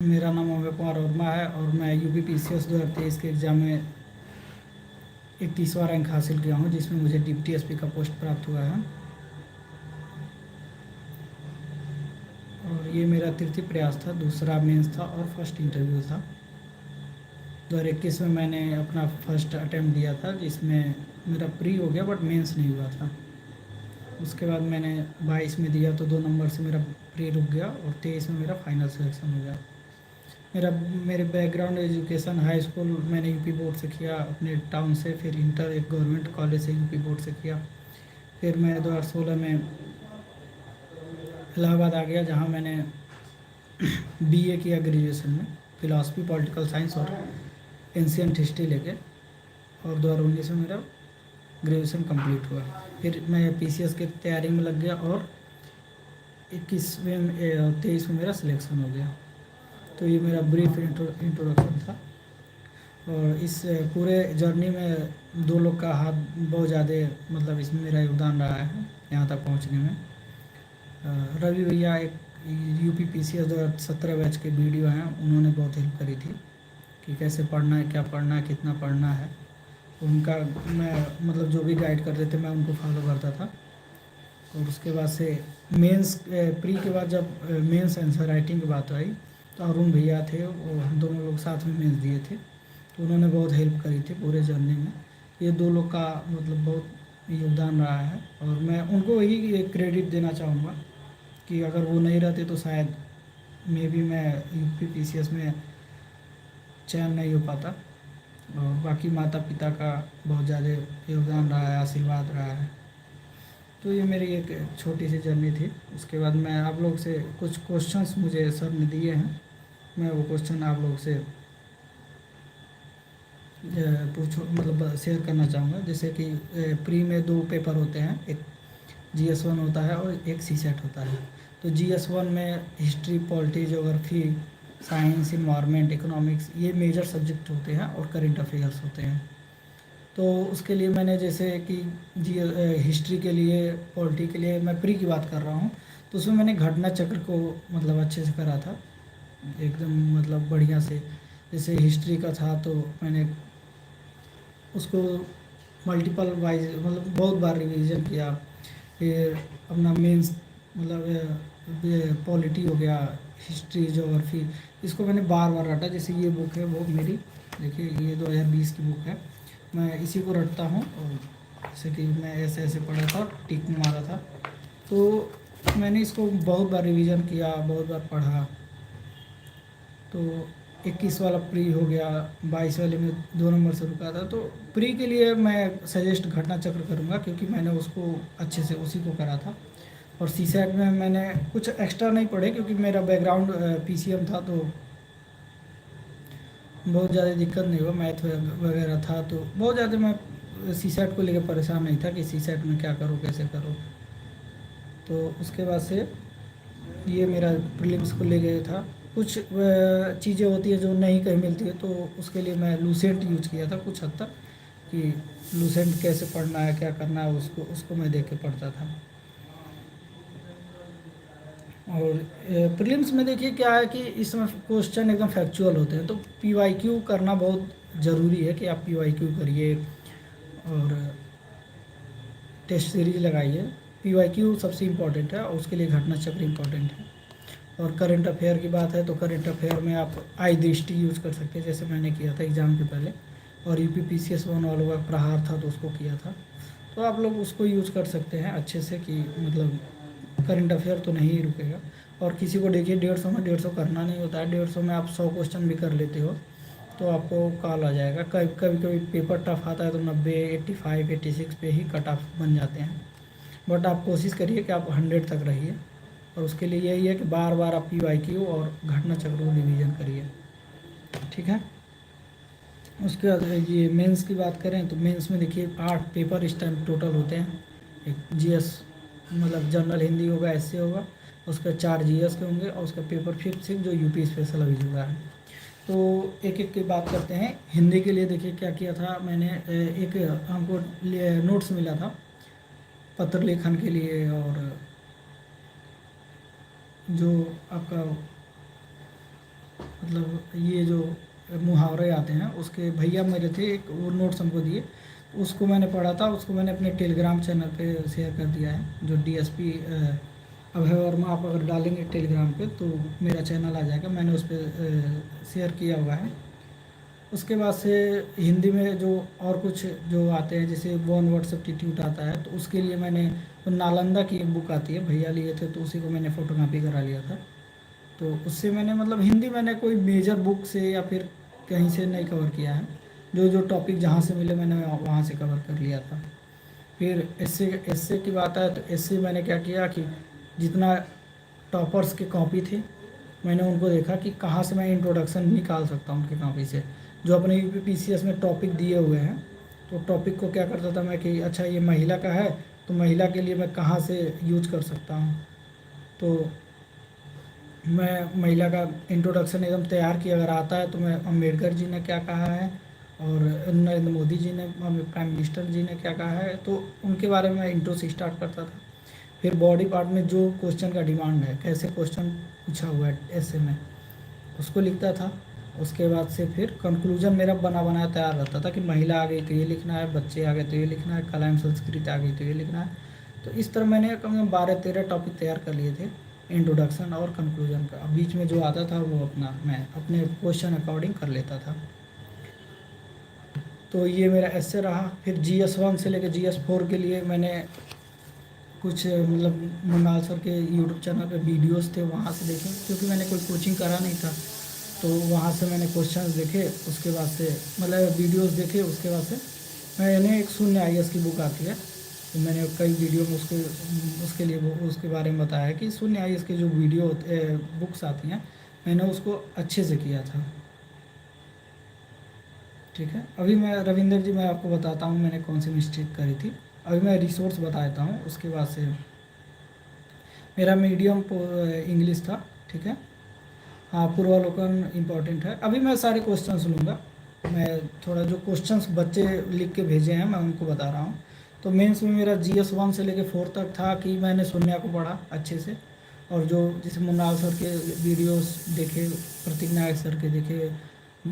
मेरा नाम अभय कुमार वर्मा है और मैं यूपी पीसीएस 2023 के एग्ज़ाम में 31वां रैंक हासिल किया हूं, जिसमें मुझे डिप्टी एसपी का पोस्ट प्राप्त हुआ है। और ये मेरा तृतीय प्रयास था, दूसरा मेंस था और फर्स्ट इंटरव्यू था। 2021 में मैंने अपना फर्स्ट अटैम्प्ट दिया था, जिसमें मेरा प्री हो गया बट मेंस नहीं हुआ था। उसके बाद मैंने 22 में दिया तो 2 नंबर से मेरा प्री रुक गया और 23 में मेरा फाइनल सिलेक्शन हो गया। मेरे बैकग्राउंड एजुकेशन हाई स्कूल मैंने यूपी बोर्ड से किया अपने टाउन से, फिर इंटर एक गवर्नमेंट कॉलेज से यूपी बोर्ड से किया। फिर मैं 2016 में इलाहाबाद आ गया, जहाँ मैंने बीए किया ग्रेजुएशन में फिलॉसफी पॉलिटिकल साइंस और एंशियंट हिस्ट्री लेके, और 2019 में मेरा ग्रेजुएशन कंप्लीट हुआ। फिर मैं पीसीएस की तैयारी में लग गया और 23 में मेरा सिलेक्शन हो गया। तो ये मेरा ब्रीफ इंट्रोडक्शन था। और इस पूरे जर्नी में 2 लोग का हाथ बहुत ज़्यादा, मतलब इसमें मेरा योगदान रहा है यहाँ तक पहुँचने में। रवि भैया एक यूपी पीसीएस 2017 बैच के वीडियो हैं, उन्होंने बहुत हेल्प करी थी कि कैसे पढ़ना है, क्या पढ़ना है, कितना पढ़ना है। उनका मैं मतलब जो भी गाइड करते थे मैं उनको फॉलो करता था। और उसके बाद से मेंस प्री के बाद जब मेंस आंसर राइटिंग की बात आई तो अरुण भैया थे, वो हम दोनों लोग साथ में मेंस दिए थे, तो उन्होंने बहुत हेल्प करी थी पूरे जर्नी में। ये 2 लोग का मतलब बहुत योगदान रहा है और मैं उनको ही क्रेडिट देना चाहूँगा कि अगर वो नहीं रहते तो शायद मे बी मैं यूपी पीसीएस में चयन नहीं हो पाता। और बाकी माता पिता का बहुत ज़्यादा योगदान रहा है, आशीर्वाद रहा है। तो ये मेरी एक छोटी सी जर्नी थी। उसके बाद मैं आप लोग से कुछ क्वेश्चंस मुझे सर ने दिए हैं, मैं वो क्वेश्चन आप लोग से पूछो मतलब शेयर करना चाहूँगा। जैसे कि प्री में 2 पेपर होते हैं, एक GS1 होता है और एक CSET होता है। तो GS1 में history, polity, geography, science, environment, economics ये मेजर सब्जेक्ट होते हैं और करंट अफेयर्स होते हैं। तो उसके लिए मैंने जैसे कि हिस्ट्री के लिए, पॉलिटी के लिए मैं प्री की बात कर रहा हूँ, तो उसमें मैंने घटना चक्र को मतलब अच्छे से करा था, एकदम मतलब बढ़िया से। जैसे हिस्ट्री का था तो मैंने उसको मल्टीपल वाइज मतलब बहुत बार रिवीजन किया। फिर अपना मेंस मतलब पॉलिटी हो गया, हिस्ट्री, ज्योग्राफी, इसको मैंने बार बार रटा। जैसे ये बुक है वो मेरी, देखिए ये 2020 की बुक है, मैं इसी को रटता हूँ। और जैसे कि मैं ऐसे ऐसे पढ़ा था, टिक मारा था, तो मैंने इसको बहुत बार रिवीजन किया, बहुत बार पढ़ा। तो 21 वाला प्री हो गया, 22 वाले में 2 नंबर से रुका था। तो प्री के लिए मैं सजेस्ट घटना चक्र करूँगा, क्योंकि मैंने उसको अच्छे से उसी को करा था। और CSET में मैंने कुछ एक्स्ट्रा नहीं पढ़े, क्योंकि मेरा बैकग्राउंड PCM था, तो बहुत ज़्यादा दिक्कत नहीं हुआ। मैथ वगैरह था तो बहुत ज़्यादा मैं CSET को लेकर परेशान नहीं था कि CSET में क्या करो कैसे करो। तो उसके बाद से ये मेरा प्रीलिम्स को ले गया था। कुछ चीज़ें होती है जो नहीं कहीं मिलती है, तो उसके लिए मैं लूसेंट यूज किया था कुछ हद तक, कि लूसेंट कैसे पढ़ना है, क्या करना है, उसको उसको मैं देख के पढ़ता था। और प्रीलिम्स में देखिए क्या है कि इसमें क्वेश्चन एकदम फैक्चुअल होते हैं, तो PYQ करना बहुत ज़रूरी है कि आप PYQ करिए और टेस्ट सीरीज लगाइए। PYQ सबसे इम्पोर्टेंट है और उसके लिए घटना चक्र इम्पोर्टेंट है। और करंट अफेयर की बात है तो करंट अफेयर में आप आई दृष्टि यूज़ कर सकते हैं, जैसे मैंने किया था एग्ज़ाम के पहले। और यूपी PCS 1 वालों का प्रहार था तो उसको किया था, तो आप लोग उसको यूज़ कर सकते हैं अच्छे से, कि मतलब करंट अफेयर तो नहीं ही रुकेगा। और किसी को देखिए 150 में 150 करना नहीं होता है, 150 में आप 100 क्वेश्चन भी कर लेते हो तो आपको कॉल आ जाएगा। कभी कभी पेपर टफ आता है तो 90, 85, 86 पे ही कट ऑफ बन जाते हैं। बट आप कोशिश करिए कि आप 100 तक रहिए, और उसके लिए यही है कि बार बार आप PYQ और घटना चक्र को रिवीजन करिए, ठीक है। उसके बाद ये मेंस की बात करें तो मेंस में देखिए 8 पेपर इस टाइम टोटल होते हैं। एक GS मतलब जनरल हिंदी होगा, ऐसे होगा, उसका 4 GS के होंगे, और उसका पेपर 5th 6 जो यूपी स्पेशल अभी हुआ है। तो एक एक की बात करते हैं। हिंदी के लिए देखिए क्या किया था मैंने, एक हमको नोट्स मिला था पत्र लेखन के लिए, और जो आपका मतलब ये जो मुहावरे आते हैं उसके भैया मेरे थे, एक वो नोट्स हमको दिए, उसको मैंने पढ़ा था, उसको मैंने अपने टेलीग्राम चैनल पे शेयर कर दिया है, जो डीएसपी अभय वर्मा आप अगर डालेंगे टेलीग्राम पे तो मेरा चैनल आ जाएगा, मैंने उस पर शेयर किया हुआ है। उसके बाद से हिंदी में जो और कुछ जो आते हैं, जैसे वन वर्ड सब्स्टिट्यूट आता है, तो उसके लिए मैंने तो नालंदा की एक बुक आती है, भैया लिए थे तो उसी को मैंने फ़ोटोकॉपी करा लिया था। तो उससे मैंने मतलब हिंदी मैंने कोई मेजर बुक से या फिर कहीं से नहीं कवर किया है, जो जो टॉपिक जहाँ से मिले मैंने वहाँ से कवर कर लिया था। फिर एस्से एस्से की बात आए तो एस्से मैंने क्या किया कि जितना टॉपर्स की कॉपी थी मैंने उनको देखा कि कहाँ से मैं इंट्रोडक्शन निकाल सकता हूँ उनकी कॉपी से, जो अपने यूपीपीसीएस में टॉपिक दिए हुए हैं। तो टॉपिक को क्या करता था मैं कि अच्छा ये महिला का है तो महिला के लिए मैं कहाँ से यूज कर सकता हूँ, तो मैं महिला का इंट्रोडक्शन एकदम तैयार किया, अगर आता है तो मैं अम्बेडकर जी ने क्या कहा है और नरेंद्र मोदी जी ने, प्राइम मिनिस्टर जी ने क्या कहा है, तो उनके बारे में मैं इंट्रो से स्टार्ट करता था। फिर बॉडी पार्ट में जो क्वेश्चन का डिमांड है, कैसे क्वेश्चन पूछा हुआ है ऐसे में, उसको लिखता था। उसके बाद से फिर कंक्लूजन मेरा बना बनाया तैयार रहता था कि महिला आ गई तो ये लिखना है, बच्चे आ गए तो ये लिखना है, कला एवं संस्कृति आ गई तो ये लिखना है। तो इस तरह मैंने कम से कम 12-13 टॉपिक तैयार कर लिए थे, इंट्रोडक्शन और कंक्लूजन का। बीच में जो आता था वो अपना मैं अपने क्वेश्चन अकॉर्डिंग कर लेता था। तो ये मेरा ऐसे रहा। फिर GS1 से लेकर GS4 के लिए मैंने कुछ मतलब मुन्नाल सर के यूट्यूब चैनल पे वीडियोस थे वहाँ से देखे, क्योंकि मैंने कोई कोचिंग करा नहीं था, तो वहाँ से मैंने क्वेश्चंस देखे, उसके बाद से मतलब वीडियोस देखे, उसके बाद से मैंने एक शून्य IAS की बुक आती है, तो मैंने कई वीडियो में उसके लिए वो उसके बारे में बताया कि शून्य IAS की जो वीडियो बुक्स आती हैं मैंने उसको अच्छे से किया था। ठीक है, अभी मैं रविंदर जी मैं आपको बताता हूँ मैंने कौन सी मिस्टेक करी थी। अभी मैं रिसोर्स बताता हूँ, उसके बाद से मेरा मीडियम इंग्लिश था। ठीक है, हाँ पूर्वावलोकन इम्पॉर्टेंट है। अभी मैं सारे क्वेश्चंस लूँगा, मैं थोड़ा जो क्वेश्चंस बच्चे लिख के भेजे हैं मैं उनको बता रहा हूँ। तो मेंस में मेरा GS1 से लेकर 4 तक था कि मैंने शून्य को पढ़ा अच्छे से, और जो जैसे मुन्नाल सर के वीडियोस देखे, प्रतीक नायक सर के देखे,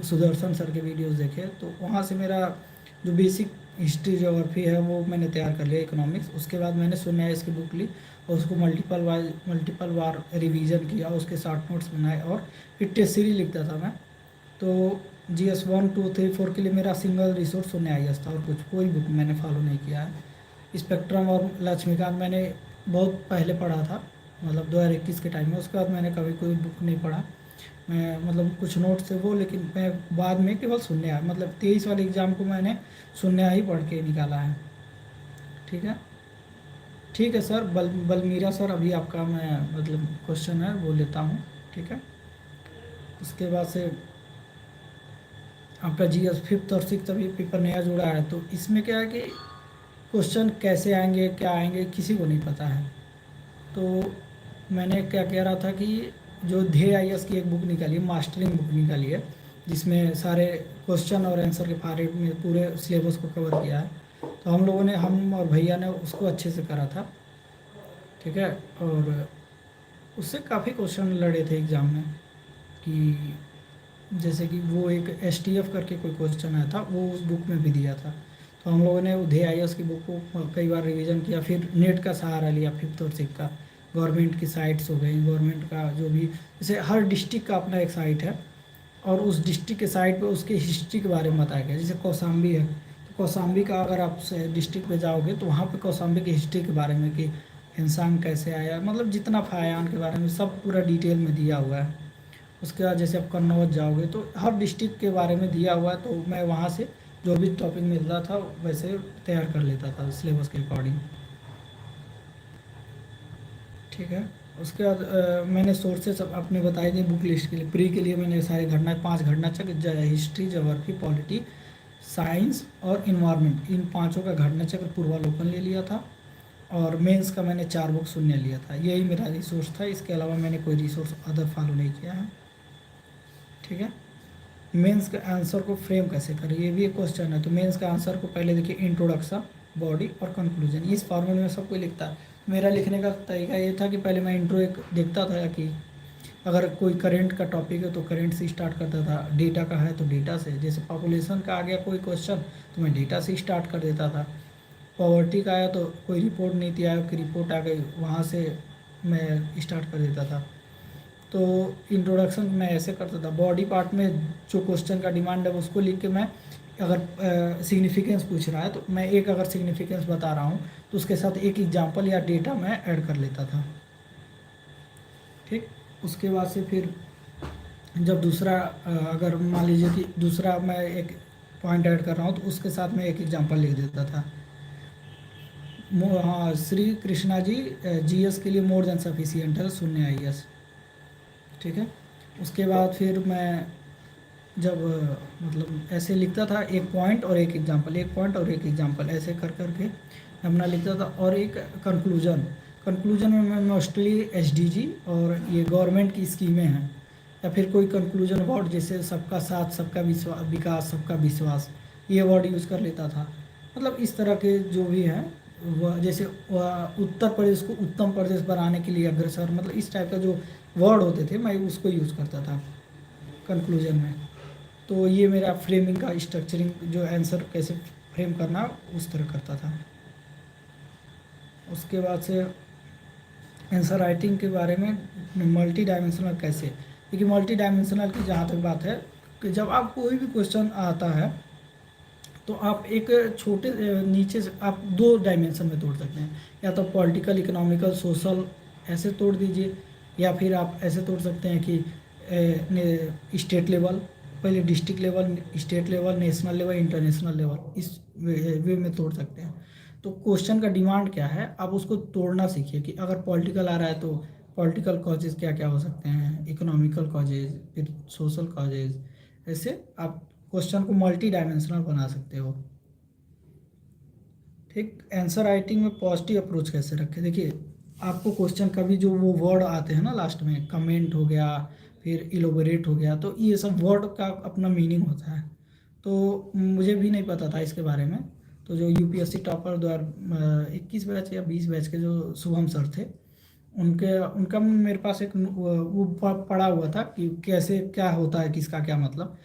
सुदर्शन सर के वीडियोस देखे, तो वहाँ से मेरा जो बेसिक हिस्ट्री ज्योग्राफी है वो मैंने तैयार कर लिया, इकोनॉमिक्स। उसके बाद मैंने शून्य इसकी बुक ली और उसको मल्टीपल बार रिवीजन किया, उसके शॉर्ट नोट्स बनाए और फिर टेस्ट सीरीज लिखता था मैं। तो GS1 2 3 4 के लिए मेरा सिंगल रिसोर्स शून्य IAS था, और कुछ कोई बुक मैंने फॉलो नहीं किया है। स्पेक्ट्रम और लक्ष्मीकांत मैंने बहुत पहले पढ़ा था, मतलब 2021 के टाइम में। उसके बाद मैंने कभी कोई बुक नहीं पढ़ा, मैं मतलब कुछ नोट्स थे वो, लेकिन मैं बाद में केवल शून्य मतलब 23 वाले एग्ज़ाम को मैंने शून्य ही पढ़ के निकाला है। ठीक है, ठीक है सर। बलमीरा सर, अभी आपका मैं मतलब क्वेश्चन है वो लेता हूँ। ठीक है, उसके बाद से आपका GS 5th और 6th अभी पेपर नया जुड़ा है, तो इसमें क्या है कि क्वेश्चन कैसे आएंगे क्या आएंगे किसी को नहीं पता है। तो मैंने क्या कह रहा था कि जो ध्येय IAS की एक बुक निकाली है, मास्टरिंग बुक निकाली है, जिसमें सारे क्वेश्चन और आंसर के बारे में पूरे सिलेबस को कवर किया है। तो हम लोगों ने, हम और भैया ने उसको अच्छे से करा था। ठीक है, और उससे काफ़ी क्वेश्चन लड़े थे एग्ज़ाम में, कि जैसे कि वो एक STF करके कोई क्वेश्चन आया था, वो उस बुक में भी दिया था। तो हम लोगों ने ध्येय IAS की बुक को कई बार रिवीजन किया, फिर नेट का सहारा लिया 5th और 6th का। गवर्नमेंट की साइट्स हो गई, गवर्नमेंट का जो भी, जैसे हर डिस्ट्रिक्ट का अपना एक साइट है, और उस डिस्ट्रिक्ट के साइट पे उसके हिस्ट्री के बारे में बताया गया। जैसे कौशाम्बी है, तो कौशाम्बी का अगर आप डिस्ट्रिक्ट पे जाओगे तो वहाँ पे कौशाम्बी की हिस्ट्री के बारे में, कि इंसान कैसे आया, मतलब जितना फायान के बारे में सब पूरा डिटेल में दिया हुआ है। उसके बाद जैसे आप कन्नौज जाओगे तो हर डिस्ट्रिक्ट के बारे में दिया हुआ है, तो मैं वहाँ से जो भी टॉपिक मिलता था वैसे तैयार कर लेता था सिलेबस के अकॉर्डिंग। ठीक है, उसके बाद मैंने सोर्सेस अपने बताए थे बुक लिस्ट के लिए। प्री के लिए मैंने सारी घटनाएं, 5 घटना चक्र, हिस्ट्री, ज्योग्राफी, पॉलिटी, साइंस और इन्वायरमेंट, इन पाँचों का घटना चक्र पूर्वालोकन ले लिया था। और मेंस का मैंने 4 बुक शून्य लिया था, यही मेरा रिसोर्स था। इसके अलावा मैंने कोई रिसोर्स अदर फॉलो नहीं किया है। ठीक है, मेंस का आंसर को फ्रेम कैसे करें, ये भी एक क्वेश्चन है। तो मेंस का आंसर को पहले देखिए, इंट्रोडक्शन, बॉडी और कंक्लूजन, इस फॉर्मेट में सब कोई लिखता है। मेरा लिखने का तरीका ये था कि पहले मैं इंट्रो एक देखता था कि अगर कोई करंट का टॉपिक है तो करंट से स्टार्ट करता था, डेटा का है तो डेटा से, जैसे पॉपुलेशन का आ गया कोई क्वेश्चन तो मैं डेटा से स्टार्ट कर देता था। पॉवर्टी का आया तो कोई रिपोर्ट, नीति आयोग की रिपोर्ट आ गई, वहाँ से मैं स्टार्ट कर देता था। तो इंट्रोडक्शन मैं ऐसे करता था। बॉडी पार्ट में जो क्वेश्चन का डिमांड है उसको लिख के मैं, अगर सिग्निफिकेंस पूछ रहा है तो मैं एक अगर सिग्निफिकेंस बता रहा हूँ तो उसके साथ एक एग्जांपल या डेटा मैं ऐड कर लेता था। ठीक, उसके बाद से फिर जब दूसरा अगर मान लीजिए कि दूसरा मैं एक पॉइंट ऐड कर रहा हूँ तो उसके साथ मैं एक एग्जांपल लिख देता था। हाँ, श्री कृष्णा जी जीएस के लिए मोर देन सफिशियंट है, शून्य आईएएस। ठीक है, उसके बाद फिर मैं जब मतलब ऐसे लिखता था, एक पॉइंट और एक एग्जांपल, एक पॉइंट और एक एग्जांपल, ऐसे कर करके अपना लिखता था। और एक कंक्लूजन, कंक्लूजन में मैं मोस्टली एसडीजी और ये गवर्नमेंट की स्कीमें हैं या फिर कोई कंक्लूजन वर्ड जैसे सबका साथ, सबका विकास, सबका विश्वास, ये वर्ड यूज़ कर लेता था। मतलब इस तरह के जो भी हैं, वह जैसे उत्तर प्रदेश को उत्तम प्रदेश बनाने के लिए अग्रसर, मतलब इस टाइप का जो वर्ड होते थे मैं उसको यूज़ करता था कंक्लूजन में। तो ये मेरा फ्रेमिंग का स्ट्रक्चरिंग, जो आंसर कैसे फ्रेम करना उस तरह करता था। उसके बाद से आंसर राइटिंग के बारे में, मल्टी डायमेंशनल कैसे, देखिए मल्टी डायमेंशनल की जहाँ तक बात है कि जब आप कोई भी क्वेश्चन आता है तो आप एक छोटे नीचे से आप दो डायमेंशन में तोड़ सकते हैं, या तो पॉलिटिकल, इकोनॉमिकल, सोशल ऐसे तोड़ दीजिए, या फिर आप ऐसे तोड़ सकते हैं कि स्टेट लेवल, पहले district level, state level, national level, international level, इस वे में तोड़ सकते हैं। तो क्वेश्चन का डिमांड क्या है आप उसको तोड़ना सीखिए, कि अगर पॉलिटिकल आ रहा है तो पॉलिटिकल कॉजेज़ क्या क्या हो सकते हैं, इकोनॉमिकल कॉजेज़, फिर सोशल कॉजेज़, ऐसे आप क्वेश्चन को मल्टी डायमेंशनल बना सकते हो। ठीक, आंसर राइटिंग में पॉजिटिव अप्रोच कैसे रखें, देखिए आपको क्वेश्चन का भी जो वो वर्ड आते हैं ना लास्ट में, कमेंट हो गया, फिर इलोबोरेट हो गया, तो ये सब वर्ड का अपना मीनिंग होता है। तो मुझे भी नहीं पता था इसके बारे में। तो जो यूपीएससी टॉपर 2021 बैच या 20 बैच के जो शुभम सर थे, उनके उनका मेरे पास एक वो पढ़ा हुआ था कि कैसे क्या होता है, किसका क्या मतलब।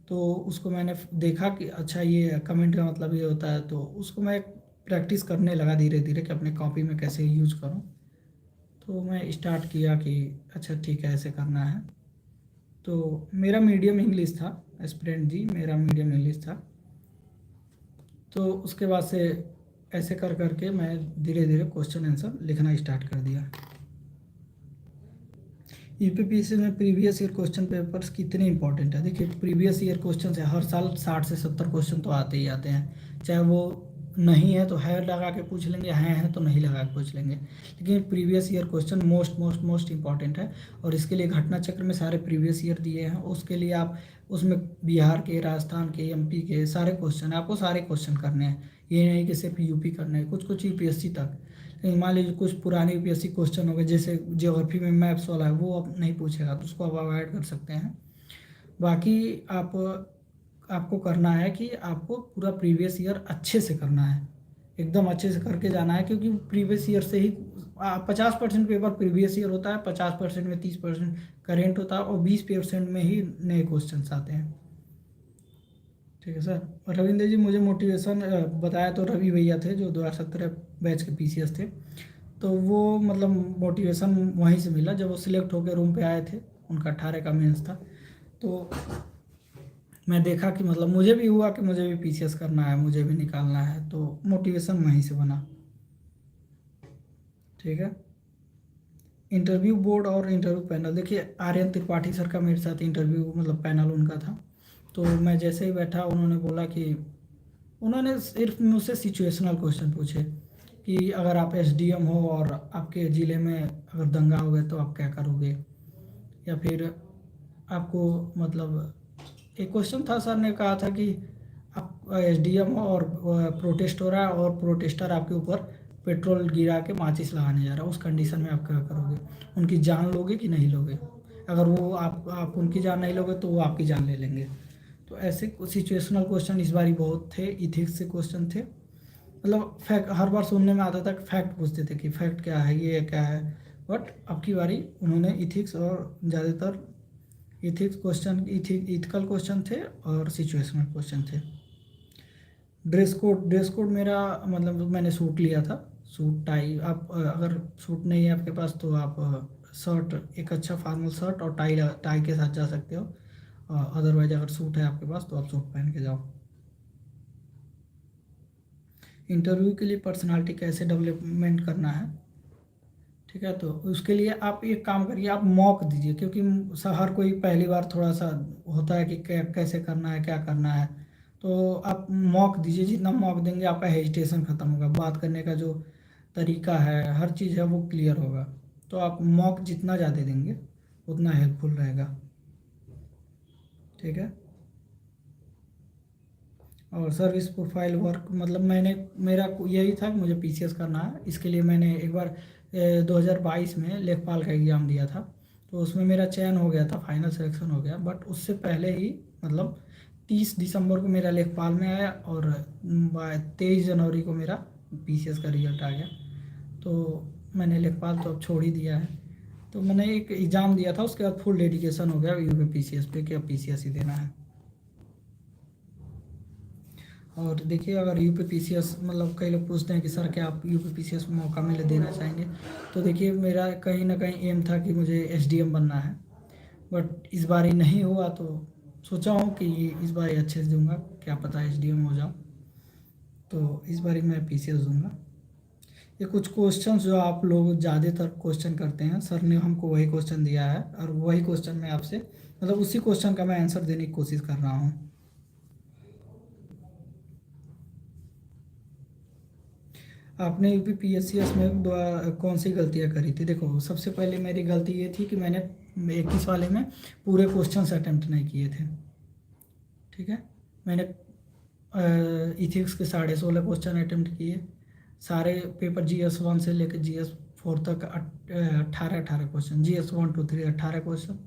तो उसको मैंने देखा कि अच्छा ये कमेंट का मतलब ये होता है, तो उसको मैं प्रैक्टिस करने लगा धीरे धीरे कि अपने कॉपी में कैसे यूज करूँ। तो मैं स्टार्ट किया कि अच्छा ठीक है ऐसे करना है। तो मेरा मीडियम इंग्लिश था, एस्पिरेंट जी मेरा मीडियम इंग्लिश था। तो उसके बाद से ऐसे कर करके मैं धीरे धीरे क्वेश्चन आंसर लिखना स्टार्ट कर दिया। यूपीपीएससी में प्रीवियस ईयर क्वेश्चन पेपर्स कितने इंपॉर्टेंट है, देखिए प्रीवियस ईयर क्वेश्चन है, हर साल 60 से 70 क्वेश्चन तो आते ही आते हैं, चाहे वो नहीं है तो है लगा के पूछ लेंगे, हैं तो नहीं लगा के पूछ लेंगे, लेकिन previous year question most most most important है। और इसके लिए घटना चक्र में सारे प्रीवियस ईयर दिए हैं, उसके लिए आप उसमें बिहार के, राजस्थान के, एमपी के सारे क्वेश्चन है, आपको सारे क्वेश्चन करने हैं, ये नहीं कि सिर्फ यूपी करना है, कुछ कुछ यूपीएससी तक। मान लीजिए कुछ पुराने यूपीएससी क्वेश्चन हो गए, जैसे ज्योग्राफी में मैप्स वाला है वो अब नहीं पूछेगा तो उसको आप अवॉइड कर सकते हैं। बाकी आपको करना है कि आपको पूरा प्रीवियस ईयर अच्छे से करना है, एकदम अच्छे से करके जाना है, क्योंकि प्रीवियस ईयर से ही 50% पेपर प्रीवियस ईयर होता है, 50% में 30% करेंट होता है, और 20% में ही नए क्वेश्चन आते हैं। ठीक है सर। और रविंद्र जी मुझे मोटिवेशन बताया तो रवि भैया थे जो 2017 बैच के पीसीएस थे। तो वो मतलब मोटिवेशन वहीं से मिला जब वो सिलेक्ट होकर रूम पे आए थे, उनका 18 का मेंस था। तो मैं देखा कि मतलब मुझे भी हुआ कि मुझे भी पीसीएस करना है, मुझे भी निकालना है, तो मोटिवेशन वहीं से बना। ठीक है, इंटरव्यू बोर्ड और इंटरव्यू पैनल, देखिए आर्यन त्रिपाठी सर का मेरे साथ इंटरव्यू मतलब पैनल उनका था। तो मैं जैसे ही बैठा उन्होंने बोला कि उन्होंने सिर्फ मुझसे सिचुएशनल क्वेश्चन पूछे कि अगर आप एसडीएम हो और आपके ज़िले में अगर दंगा हो गया तो आप क्या करोगे, या फिर आपको मतलब एक क्वेश्चन था, सर ने कहा था कि आप एसडीएम हो और प्रोटेस्ट हो रहा है और प्रोटेस्टर आपके ऊपर पेट्रोल गिरा के माचिस लगाने जा रहा है, उस कंडीशन में आप क्या करोगे, उनकी जान लोगे कि नहीं लोगे, अगर वो आप उनकी जान नहीं लोगे तो वो आपकी जान ले लेंगे। तो ऐसे सिचुएशनल क्वेश्चन इस बार बहुत थे, इथिक्स से क्वेश्चन थे, मतलब फैक्ट हर बार सुनने में आता था, फैक्ट पूछते थे कि फैक्ट क्या है, ये क्या है, बट अब की बारी उन्होंने इथिक्स और ज़्यादातर इथिक्स क्वेश्चन इथिकल क्वेश्चन थे और सिचुएशनल क्वेश्चन थे। ड्रेस कोड मेरा मतलब मैंने सूट लिया था, सूट टाई। आप अगर सूट नहीं है आपके पास तो आप शर्ट, एक अच्छा फॉर्मल शर्ट और टाई टाई के साथ जा सकते हो। अदरवाइज अगर सूट है आपके पास तो आप सूट पहन के जाओ। इंटरव्यू के लिए पर्सनालिटी कैसे डेवलपमेंट करना है, ठीक है, तो उसके लिए आप एक काम करिए, आप मॉक दीजिए, क्योंकि हर कोई पहली बार थोड़ा सा होता है कि कैसे करना है, क्या करना है। तो आप मॉक दीजिए, जितना मॉक देंगे आपका हेजिटेशन ख़त्म होगा, बात करने का जो तरीका है, हर चीज़ है वो क्लियर होगा। तो आप मॉक जितना ज़्यादा देंगे उतना हेल्पफुल रहेगा, ठीक है। और सर्विस प्रोफाइल वर्क मतलब मेरा यही था कि मुझे पीसीएस करना है। इसके लिए मैंने एक बार 2022 में लेखपाल का एग्ज़ाम दिया था, तो उसमें मेरा चयन हो गया था, फाइनल सिलेक्शन हो गया। बट उससे पहले ही मतलब 30 दिसंबर को मेरा लेखपाल में आया और 23 जनवरी को मेरा पीसीएस का रिजल्ट आ गया। तो मैंने लेखपाल तो अब छोड़ ही दिया है। तो मैंने एक एग्ज़ाम दिया था, उसके बाद फुल डेडिकेशन हो गया यूपी पीसीएस पे कि अब पीसीएस ही देना है। और देखिए, अगर यूपी पीसीएस मतलब कई लोग पूछते हैं कि सर क्या आप यूपी पीसीएस में मौका मिले देना चाहेंगे, तो देखिए मेरा कहीं ना कहीं एम था कि मुझे एसडीएम बनना है। बट इस बार ही नहीं हुआ, तो सोचा हूँ कि इस बार ही अच्छे से दूंगा, क्या पता एसडीएम हो जाऊँ। तो इस बार ही मैं पीसीएस दूंगा। ये कुछ क्वेश्चंस जो आप लोग ज़्यादातर क्वेश्चन करते हैं, सर ने हमको वही क्वेश्चन दिया है और वही क्वेश्चन मैं आपसे मतलब उसी क्वेश्चन का मैं आंसर देने की कोशिश कर रहा हूँ। आपने यूपी पीएससीएस में कौन सी गलतियां करी थी? देखो, सबसे पहले मेरी गलती ये थी कि मैंने 21 वाले में पूरे क्वेश्चंस अटेम्प्ट नहीं किए थे, ठीक है। मैंने इथिक्स के 16.5 क्वेश्चन अटेम्प्ट किए, सारे पेपर GS 1 से लेकर GS 4 तक 18 क्वेश्चन, GS 1 2 3 18 क्वेश्चन,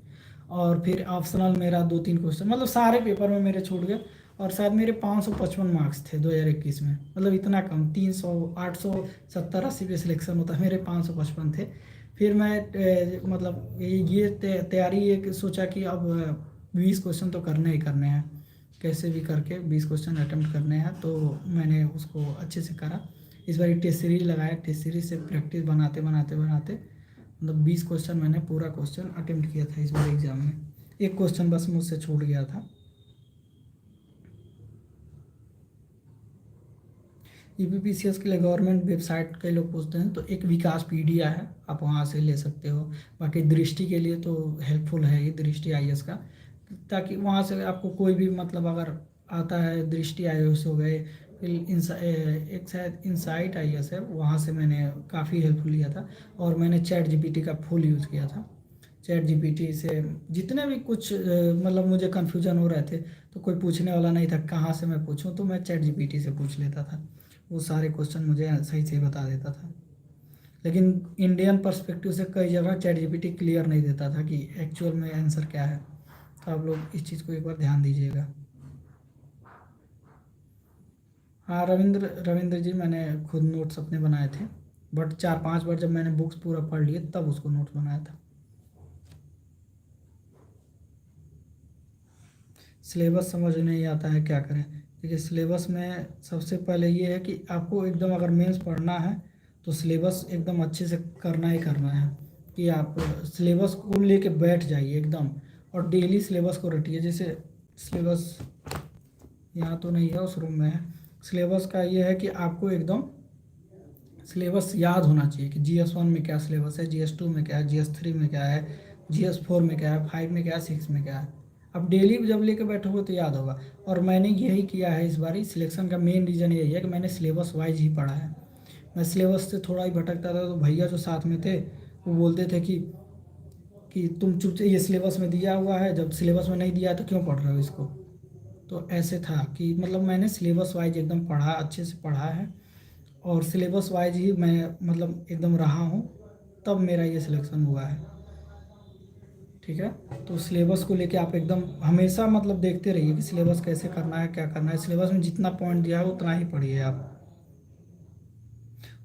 और फिर ऑप्शनल मेरा 2 3 क्वेश्चन, मतलब सारे पेपर में मेरे छूट गए। और शायद मेरे 555 मार्क्स थे 2021 में, मतलब इतना कम, 300 800 70 80 पे सिलेक्शन होता है, मेरे 555 थे। फिर मैं मतलब ये तैयारी एक सोचा कि अब 20 क्वेश्चन तो करने ही करने हैं, कैसे भी करके 20 क्वेश्चन अटेम्प्ट करने हैं। तो मैंने उसको अच्छे से करा। इस बार टेस्ट सीरीज लगाया, टेस्ट सीरीज से प्रैक्टिस बनाते बनाते बनाते मतलब 20 क्वेश्चन मैंने पूरा क्वेश्चन अटेम्प्ट किया था इस बार एग्ज़ाम में। एक क्वेश्चन बस मुझसे छूट गया था। यूपीपीसीएस के लिए गवर्नमेंट वेबसाइट कई लोग पूछते हैं, तो एक विकास पीडिया है, आप वहाँ से ले सकते हो। बाकी दृष्टि के लिए तो हेल्पफुल है ये दृष्टि आईएएस का, ताकि वहाँ से आपको कोई भी मतलब अगर आता है, दृष्टि आईएएस हो गए, फिर एक शायद इनसाइट आईएएस है, वहाँ से मैंने काफ़ी हेल्पफुल लिया था। और मैंने चैट जीपीटी का फुल यूज़ किया था। चैट जीपीटी से जितने भी कुछ मतलब मुझे कन्फ्यूजन हो रहे थे, तो कोई पूछने वाला नहीं था, कहाँ से मैं पूछूं, तो मैं चैट जीपीटी से पूछ लेता था, वो सारे क्वेश्चन मुझे सही से बता देता था। लेकिन इंडियन पर्सपेक्टिव से कई जगह चैट जीपीटी क्लियर नहीं देता था कि एक्चुअल में आंसर क्या है। तो आप लोग इस चीज़ को एक बार ध्यान दीजिएगा। हाँ, रविंद्र रविंद्र जी, मैंने खुद नोट्स अपने बनाए थे, बट 4 5 बार जब मैंने बुक्स पूरा पढ़ लिए तब उसको नोट्स बनाया था। सिलेबस समझ नहीं आता है, क्या करें? देखिए, सिलेबस में सबसे पहले ये है कि आपको एकदम अगर मेंस पढ़ना है तो सिलेबस एकदम अच्छे से करना ही करना है, कि आप सिलेबस को लेके बैठ जाइए एकदम, और डेली सिलेबस को रटिए। जैसे सिलेबस यहाँ तो नहीं है, उस रूम में है। सिलेबस का ये है कि आपको एकदम सिलेबस याद होना चाहिए कि GS 1 में क्या सिलेबस है, GS 2 में क्या है, GS 3 में क्या है, GS 4 में क्या है, 5 में क्या है, 6 में क्या है। अब डेली जब लेके बैठोगे तो याद होगा। और मैंने यही किया है इस बारी सिलेक्शन का मेन रीज़न यही है कि मैंने सिलेबस वाइज ही पढ़ा है। मैं सिलेबस से थोड़ा ही भटकता था, तो भैया जो साथ में थे वो बोलते थे कि तुम चुप, ये सिलेबस में दिया हुआ है, जब सिलेबस में नहीं दिया है तो क्यों पढ़ रहे हो इसको। तो ऐसे था कि मतलब मैंने सिलेबस वाइज एकदम पढ़ा, अच्छे से पढ़ा है, और सिलेबस वाइज ही मैं मतलब एकदम रहा हूँ, तब मेरा ये सिलेक्शन हुआ है, ठीक है। तो सिलेबस को लेके आप एकदम हमेशा मतलब देखते रहिए कि सिलेबस कैसे करना है, क्या करना है। सिलेबस में जितना पॉइंट दिया है उतना ही पढ़िए आप।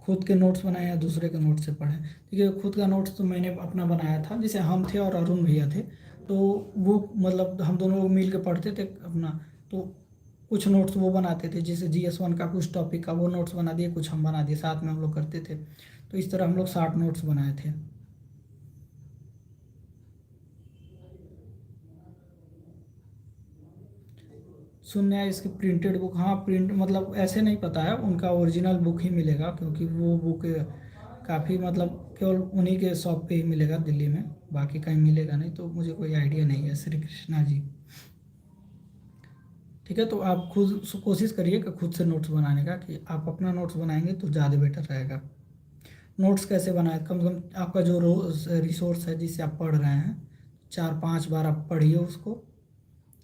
खुद के नोट्स बनाए या दूसरे के नोट्स से पढ़ें। देखिए खुद का नोट्स तो मैंने अपना बनाया था, जैसे हम थे और अरुण भैया थे, तो वो मतलब हम दोनों लोग मिल के पढ़ते थे अपना। तो कुछ नोट्स वो बनाते थे, जैसे GS1 का कुछ टॉपिक का वो नोट्स बना दिए, कुछ हम बना दिए, साथ में हम लोग करते थे। तो इस तरह हम लोग 60 नोट्स बनाए थे। सुनने आया इसकी प्रिंटेड बुक, हाँ प्रिंट मतलब ऐसे नहीं पता है, उनका ओरिजिनल बुक ही मिलेगा, क्योंकि वो बुक काफ़ी मतलब केवल उन्हीं के शॉप पे ही मिलेगा दिल्ली में, बाकी कहीं मिलेगा नहीं, तो मुझे कोई आइडिया नहीं है। श्री कृष्णा जी। ठीक है, तो आप खुद कोशिश करिए कि खुद से नोट्स बनाने का, कि आप अपना नोट्स बनाएंगे तो ज़्यादा बेटर रहेगा। नोट्स कैसे बनाए, कम से कम आपका जो रोज रिसोर्स है जिससे आप पढ़ रहे हैं, 4-5 बार आप पढ़िए उसको,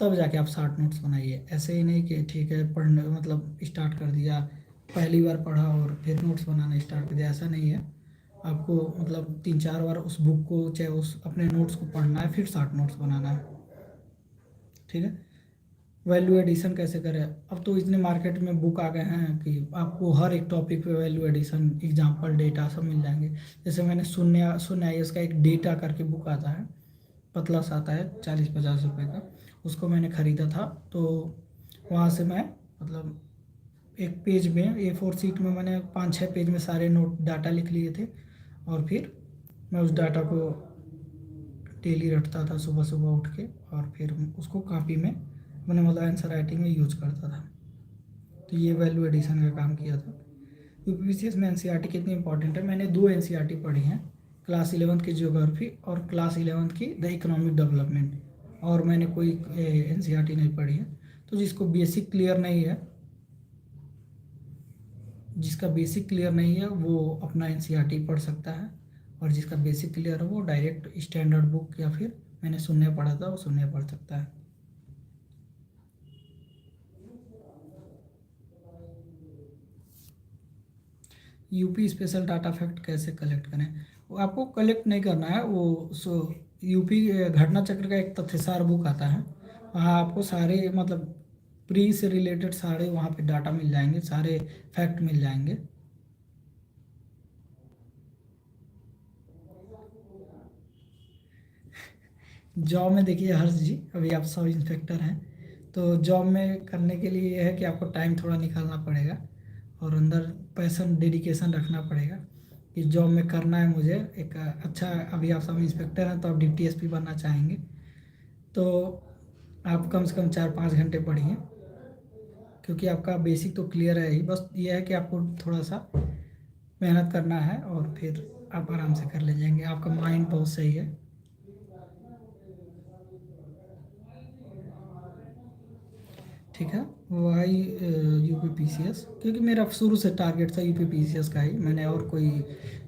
तब जाके आप 60 नोट्स बनाइए। ऐसे ही नहीं कि ठीक है पढ़ने मतलब स्टार्ट कर दिया, पहली बार पढ़ा और फिर नोट्स बनाना स्टार्ट कर दिया, ऐसा नहीं है। आपको मतलब 3-4 बार उस बुक को चाहे उस अपने नोट्स को पढ़ना है, फिर 60 नोट्स बनाना है। ठीक है। वैल्यू एडिशन कैसे करें, अब तो इतने मार्केट में बुक आ गए हैं कि आपको हर एक टॉपिक पे वैल्यू एडिशन, एग्जाम्पल, डेटा सब मिल जाएंगे। जैसे मैंने शून्य शून्य IAS का एक डेटा करके बुक आता है, पतला सा आता है, 40-50 रुपये का, उसको मैंने ख़रीदा था। तो वहाँ से मैं मतलब एक पेज में A4 शीट में मैंने 5-6 पेज में सारे नोट डाटा लिख लिए थे, और फिर मैं उस डाटा को डेली रटता था सुबह सुबह उठ के, और फिर उसको कॉपी में मैंने मतलब आंसर राइटिंग में यूज करता था। तो ये वैल्यू एडिशन का काम किया था। UPSC में NCERT कितनी इंपॉर्टेंट है, मैंने 2 NCERT पढ़ी हैं, क्लास 11th की ज्योग्राफी और क्लास 11th की द इकोनॉमिक डेवलपमेंट, और मैंने कोई NCERT नहीं पढ़ी है। तो जिसको बेसिक क्लियर नहीं है, जिसका बेसिक क्लियर नहीं है वो अपना NCERT पढ़ सकता है, और जिसका बेसिक क्लियर है वो डायरेक्ट स्टैंडर्ड बुक या फिर मैंने शून्य पढ़ा था वो शून्य पढ़ सकता है। यूपी स्पेशल डाटा फैक्ट कैसे कलेक्ट करें, वो आपको कलेक्ट नहीं करना है, वो यूपी घटना चक्र का एक तथ्यसार बुक आता है, वहाँ आपको सारे मतलब प्री से रिलेटेड सारे वहाँ पे डाटा मिल जाएंगे, सारे फैक्ट मिल जाएंगे। जॉब में देखिए हर्ष जी, अभी आप सब इंस्पेक्टर हैं, तो जॉब में करने के लिए यह है कि आपको टाइम थोड़ा निकालना पड़ेगा, और अंदर पैशन डेडिकेशन रखना पड़ेगा कि जॉब में करना है मुझे एक अच्छा। अभी आप सब इंस्पेक्टर हैं तो आप डिप्टी SP बनना चाहेंगे, तो आप कम से कम 4-5 घंटे पढ़िए, क्योंकि आपका बेसिक तो क्लियर है ही, बस ये है कि आपको थोड़ा सा मेहनत करना है, और फिर आप आराम से कर ले जाएंगे, आपका माइंड बहुत सही है। ठीक है, वही UPPCS, क्योंकि मेरा शुरू से टारगेट था UPPCS का ही, मैंने और कोई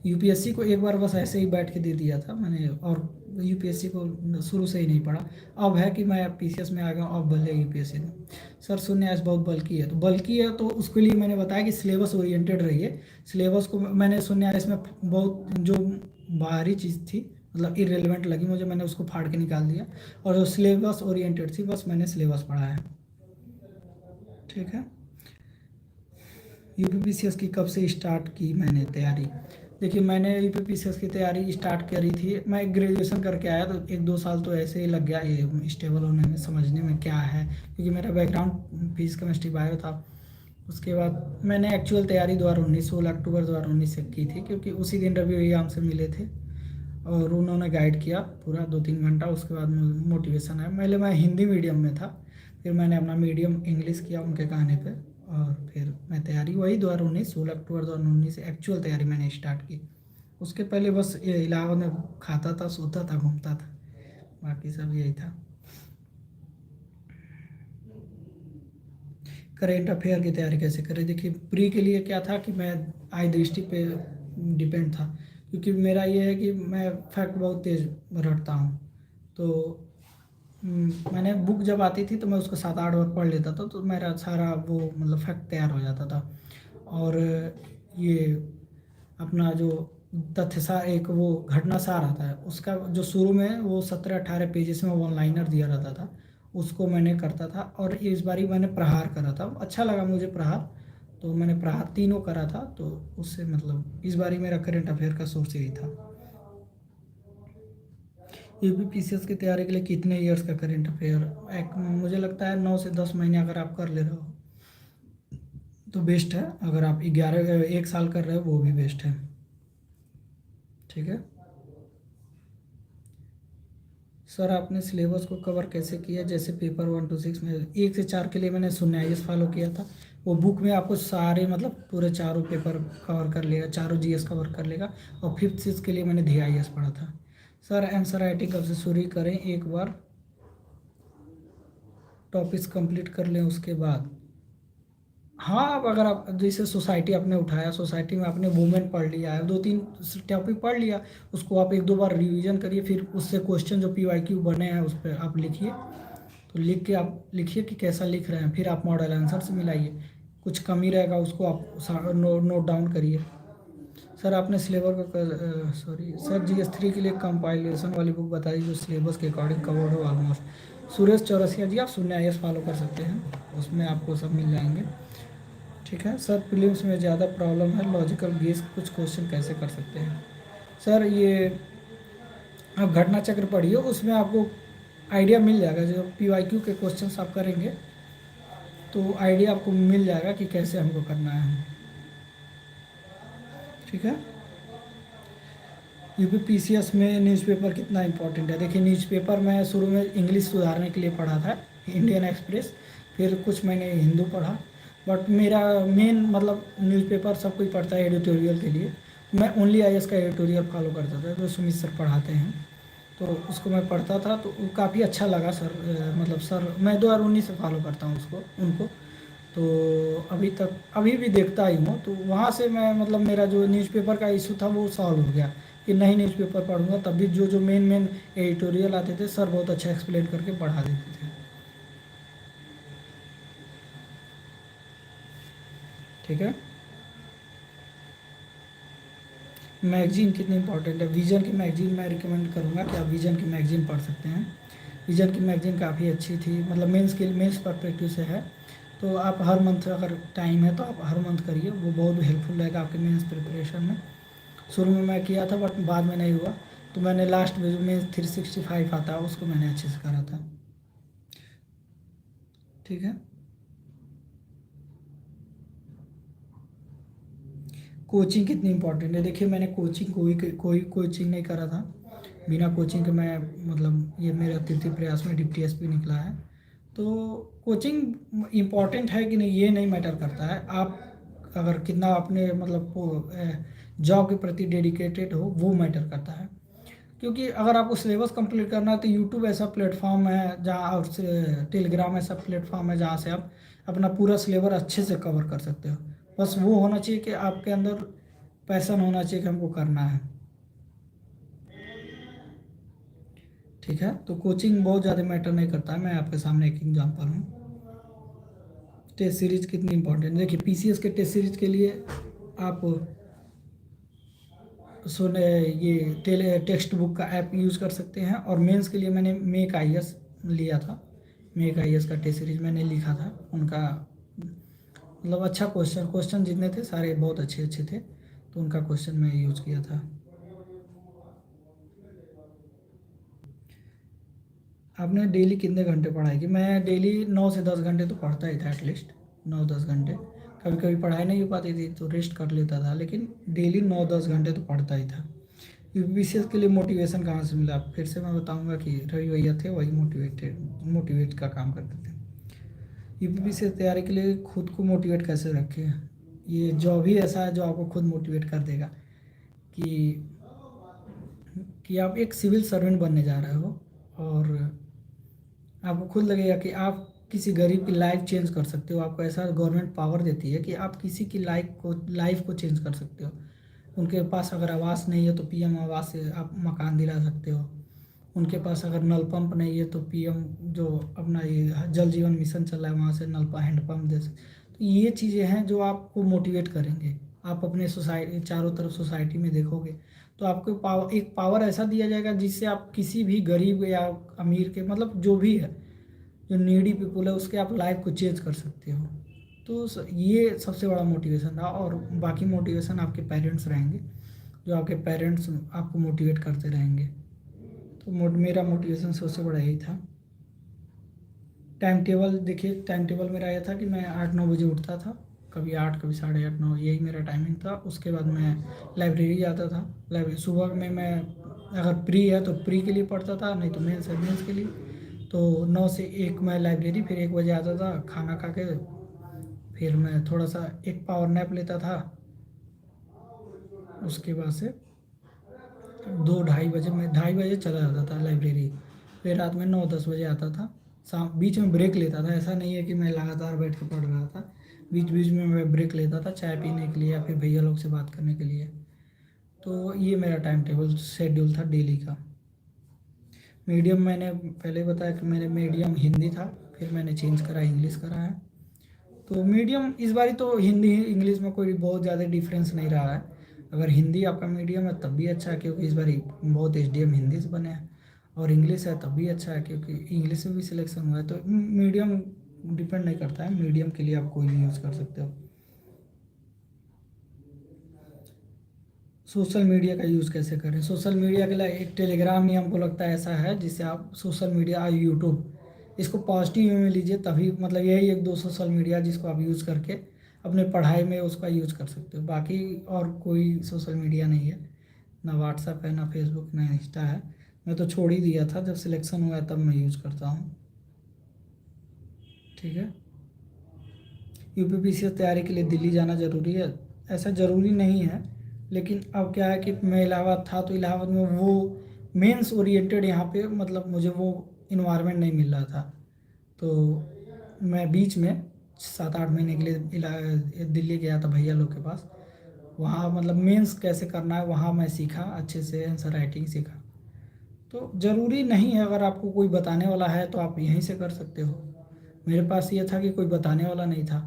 UPSC को एक बार बस ऐसे ही बैठ के दे दिया था मैंने, और UPSC को शुरू से ही नहीं पढ़ा। अब है कि मैं PCS में आ गया हूँ, अब भले UPSC में। सर शून्य आज बहुत बल्कि है, तो बल्कि है तो उसके लिए मैंने बताया कि सिलेबस ओरिएंटेड रहिए। सिलेबस को मैंने शून्य इसमें बहुत जो बाहरी चीज़ थी मतलब इरेलीवेंट लगी मुझे, मैंने उसको फाड़ के निकाल दिया, और जो सिलेबस ओरिएंटेड थी बस मैंने सिलेबस पढ़ा है। ठीक है। UPPCS की कब से स्टार्ट की मैंने तैयारी, देखिए मैंने UPPCS की तैयारी स्टार्ट करी थी, मैं ग्रेजुएशन करके आया तो 1-2 साल तो ऐसे ही लग गया ये स्टेबल होने में, समझने में क्या है, क्योंकि मेरा बैकग्राउंड फिजिक्स केमिस्ट्री बायो था। उसके बाद मैंने एक्चुअल तैयारी 2019 16 अक्टूबर 2019 से की थी, क्योंकि उसी दिन रवि भैया हमसे मिले थे और उन्होंने गाइड किया पूरा 2-3 घंटा। उसके बाद मोटिवेशन आया, पहले मैं हिंदी मीडियम में था, फिर मैंने अपना मीडियम इंग्लिश किया उनके कहने पे, और फिर मैं तैयारी वही 2019 16 अक्टूबर 2019 से एक्चुअल तैयारी मैंने स्टार्ट की। उसके पहले बस ये इलाहाबाद में खाता था, सोता था, घूमता था, बाकी सब यही था। करेंट अफेयर की तैयारी कैसे करें, देखिए प्री के लिए क्या था कि मैं आई दृष्टि पे डिपेंड था, क्योंकि मेरा ये है कि मैं फैक्ट बहुत तेज़ रटता हूँ। तो मैंने बुक जब आती थी तो मैं उसको 7-8 बार पढ़ लेता था, तो मेरा सारा वो मतलब फैक्ट तैयार हो जाता था। और ये अपना जो तथ्य सार एक वो घटना सार आता है, उसका जो शुरू में वो 17-18 पेजेस में वन लाइनर दिया रहता था, उसको मैंने करता था। और इस बारी मैंने प्रहार करा था, अच्छा लगा मुझे प्रहार, तो मैंने तीनों करा था, तो उससे मतलब इस बार ही मेरा करंट अफेयर का सोर्स यही था। यूपीपीसीएस की तैयारी के लिए कितने ईयर्स का करंट अफेयर? मुझे लगता है 9 से 10 महीने अगर आप कर ले रहे हो तो बेस्ट है। अगर आप 1 साल कर रहे हो वो भी बेस्ट है। ठीक है सर, आपने सिलेबस को कवर कैसे किया? जैसे पेपर 1 to 6 में 1 से 4 के लिए मैंने शून्यायस फॉलो किया था। वो बुक में आपको सारे मतलब पूरे चारों पेपर कवर कर लेगा, चारों जीएस कवर कर लेगा। और 5th 6 के लिए मैंने DIS पढ़ा था। सर, आंसर राइटिंग कब से शुरू करें? एक बार टॉपिक्स कंप्लीट कर लें उसके बाद। हाँ, अब अगर आप जैसे सोसाइटी आपने उठाया, सोसाइटी में आपने वुमेन पढ़ लिया है, 2-3 टॉपिक पढ़ लिया, उसको आप 1-2 बार रिवीजन करिए, फिर उससे क्वेश्चन जो PYQ बने हैं उस पर आप लिखिए। तो लिख के आप लिखिए कि कैसा लिख रहे हैं, फिर आप मॉडल आंसर से मिलाइए। कुछ कमी रहेगा उसको आप नोट डाउन करिए। सर, आपने सिलेबस को सॉरी सर, GS 3 के लिए कंपाइलेशन वाली बुक बताइए जो सिलेबस के अकॉर्डिंग कवर्ड हो ऑलमोस्ट। सुरेश चौरसिया जी, आप 0IS फॉलो कर सकते हैं, उसमें आपको सब मिल जाएंगे। ठीक है सर, प्रीलिम्स में ज़्यादा प्रॉब्लम है लॉजिकल गेस, कुछ क्वेश्चन कैसे कर सकते हैं? सर, ये आप घटना चक्र पढ़िए, उसमें आपको आइडिया मिल जाएगा। जो PYQ के क्वेश्चंस आप करेंगे तो आइडिया आपको मिल जाएगा कि कैसे हमको करना है। ठीक है, यूपीपीसीएस में न्यूज़पेपर कितना इंपॉर्टेंट है? देखिए, न्यूज़पेपर मैं शुरू में इंग्लिश सुधारने के लिए पढ़ा था, इंडियन एक्सप्रेस, फिर कुछ मैंने हिंदू पढ़ा। बट मेरा मेन मतलब न्यूज़पेपर सब कोई पढ़ता है एडिटोरियल के लिए। मैं ओनली IS का एडिटोरियल फॉलो करता था जो सुमित सर पढ़ाते हैं, तो उसको मैं पढ़ता था, तो वो काफ़ी अच्छा लगा सर। मतलब सर, मैं 2019 से फॉलो करता हूँ उसको उनको। तो अभी भी देखता ही हूँ, तो वहाँ से मैं मतलब मेरा जो न्यूज़पेपर का इशू था वो सॉल्व हो गया कि नहीं न्यूज़पेपर पढ़ूंगा। तब भी जो जो मेन मेन एडिटोरियल आते थे सर बहुत अच्छा एक्सप्लेन करके पढ़ा देते थे। ठीक है, मैगजीन कितनी इंपॉर्टेंट है? विजन की मैगजीन मैं रिकमेंड करूँगा कि आप विजन की मैगजीन पढ़ सकते हैं। विजन की मैगजीन काफ़ी अच्छी थी, मतलब मेंस परस्पेक्टिव से है। तो आप हर मंथ अगर टाइम है तो आप हर मंथ करिए, वो बहुत हेल्पफुल रहेगा आपके मेंस प्रिपरेशन में। शुरू में मैं किया था बट बाद में नहीं हुआ, तो मैंने लास्ट में जो मेंस 365 आता है उसको मैंने अच्छे से करा था। ठीक है, कोचिंग कितनी इंपॉर्टेंट है? देखिए, मैंने कोचिंग कोई कोचिंग नहीं करा था। बिना कोचिंग के मैं मतलब ये मेरा तृतीय प्रयास में डिप्टी एसपी निकला है। तो कोचिंग इम्पॉर्टेंट है कि नहीं ये नहीं मैटर करता है, आप अगर कितना अपने मतलब जॉब के प्रति डेडिकेटेड हो वो मैटर करता है। क्योंकि अगर आपको सिलेबस कंप्लीट करना है तो यूट्यूब ऐसा प्लेटफॉर्म है जहाँ, और टेलीग्राम ऐसा प्लेटफॉर्म है जहाँ से आप अपना पूरा सिलेबस अच्छे से कवर कर सकते हो। बस वो होना चाहिए कि आपके अंदर पैशन होना चाहिए कि हमको करना है। ठीक है, तो कोचिंग बहुत ज़्यादा मैटर नहीं करता है। मैं आपके सामने एक एग्जांपल हूँ। टेस्ट सीरीज कितनी इंपॉर्टेंट? देखिए, PCS के टेस्ट सीरीज के लिए आप सुने ये टेक्स्ट बुक का ऐप यूज़ कर सकते हैं। और मेंस के लिए मैंने मेक IS लिया था। मेक IS का टेस्ट सीरीज मैंने लिखा था उनका, मतलब अच्छा क्वेश्चन जितने थे सारे बहुत अच्छे अच्छे थे, तो उनका क्वेश्चन मैं यूज़ किया था। आपने डेली कितने घंटे पढ़ाई की? मैं डेली 9 से 10 घंटे तो पढ़ता ही था, एटलीस्ट 9-10 घंटे। कभी कभी पढ़ाई नहीं हो पाती थी तो रेस्ट कर लेता था, लेकिन डेली 9-10 घंटे तो पढ़ता ही था। यूपीपीसीएस के लिए मोटिवेशन कहाँ से मिला? फिर से मैं बताऊंगा कि रवि भैया थे, वही मोटिवेट का काम करते थे। यूपीपीसीएस तैयारी के लिए खुद को मोटिवेट कैसे रखें? ये जॉब ही ऐसा है जो आपको खुद मोटिवेट कर देगा कि आप एक सिविल सर्वेंट बनने जा रहे हो, और आपको खुद लगेगा कि आप किसी गरीब की लाइफ चेंज कर सकते हो। आपको ऐसा गवर्नमेंट पावर देती है कि आप किसी की लाइफ को चेंज कर सकते हो। उनके पास अगर आवास नहीं है तो PM आवास से आप मकान दिला सकते हो। उनके पास अगर नल पंप नहीं है तो PM जो अपना ये जल जीवन मिशन चल रहा है वहाँ से नल हैंडपम्प दे सकते। तो ये चीज़ें हैं जो आपको मोटिवेट करेंगे। आप अपने सोसाइटी चारों तरफ सोसाइटी में देखोगे तो आपको पावर ऐसा दिया जाएगा जिससे आप किसी भी गरीब या अमीर के, मतलब जो भी है, जो नीडी पीपुल है, उसके आप लाइफ को चेंज कर सकते हो। तो ये सबसे बड़ा मोटिवेशन था। और बाकी मोटिवेशन आपके पेरेंट्स रहेंगे, जो आपके पेरेंट्स आपको मोटिवेट करते रहेंगे। तो मेरा मोटिवेशन सबसे बड़ा यही था। टाइम टेबल देखिए, टाइम टेबल मेरा यह था कि मैं 8-9 बजे उठता था, कभी 8 कभी 8:30-9, यही मेरा टाइमिंग था। उसके बाद मैं लाइब्रेरी जाता था। लाइब्रेरी सुबह में मैं अगर प्री है तो प्री के लिए पढ़ता था, नहीं तो मेंस है मेंस के लिए। तो 9 से 1 मैं लाइब्रेरी, फिर 1 बजे आता था खाना खा के, फिर मैं थोड़ा सा एक पावर नैप लेता था। उसके बाद से 2-2:30 बजे मैं 2:30 बजे चला जाता था लाइब्रेरी। फिर रात में 9-10 बजे आता था। शाम बीच में ब्रेक लेता था, ऐसा नहीं है कि मैं लगातार बैठ के पढ़ रहा था। बीच बीच में मैं ब्रेक लेता था चाय पीने के लिए या फिर भैया लोग से बात करने के लिए। तो ये मेरा टाइम टेबल शेड्यूल था डेली का। मीडियम मैंने पहले बताया कि मेरे मीडियम हिंदी था, फिर मैंने चेंज करा, इंग्लिश करा है। तो मीडियम इस बारी तो हिंदी इंग्लिश में कोई बहुत ज़्यादा डिफरेंस नहीं रहा है। अगर हिंदी आपका मीडियम है तब भी अच्छा है, क्योंकि इस बारी बहुत एचडीएम हिंदी से बने हैं। और इंग्लिश है तब भी अच्छा है, क्योंकि इंग्लिश में भी सिलेक्शन हुआ है। तो मीडियम डिपेंड नहीं करता है, मीडियम के लिए आप कोई भी यूज़ कर सकते हो। सोशल मीडिया का यूज़ कैसे करें? सोशल मीडिया के लिए एक टेलीग्राम ही हमको लगता है ऐसा है जिससे आप सोशल मीडिया, यूट्यूब, इसको पॉजिटिव वे में लीजिए, तभी मतलब यही एक दो सोशल मीडिया जिसको आप यूज़ करके अपने पढ़ाई में उसका यूज़ कर सकते हो। बाकी और कोई सोशल मीडिया नहीं है, ना व्हाट्सएप है, ना फेसबुक, ना इंस्टा है। मैं तो छोड़ ही दिया था, जब सिलेक्शन हुआ तब मैं यूज़ करता हूँ। ठीक है। यूपीपीसीएस तैयारी के लिए दिल्ली जाना ज़रूरी है? ऐसा ज़रूरी नहीं है, लेकिन अब क्या है कि मैं इलाहाबाद था, तो इलाहाबाद में वो मेंस ओरिएंटेड यहाँ पे मतलब मुझे वो इन्वायरमेंट नहीं मिल रहा था। तो मैं बीच में 7-8 महीने के लिए दिल्ली गया था भैया लोग के पास। वहाँ मतलब मेंस कैसे करना है वहाँ मैं सीखा, अच्छे से आंसर राइटिंग सीखा। तो ज़रूरी नहीं है, अगर आपको कोई बताने वाला है तो आप यहीं से कर सकते हो। मेरे पास ये था कि कोई बताने वाला नहीं था,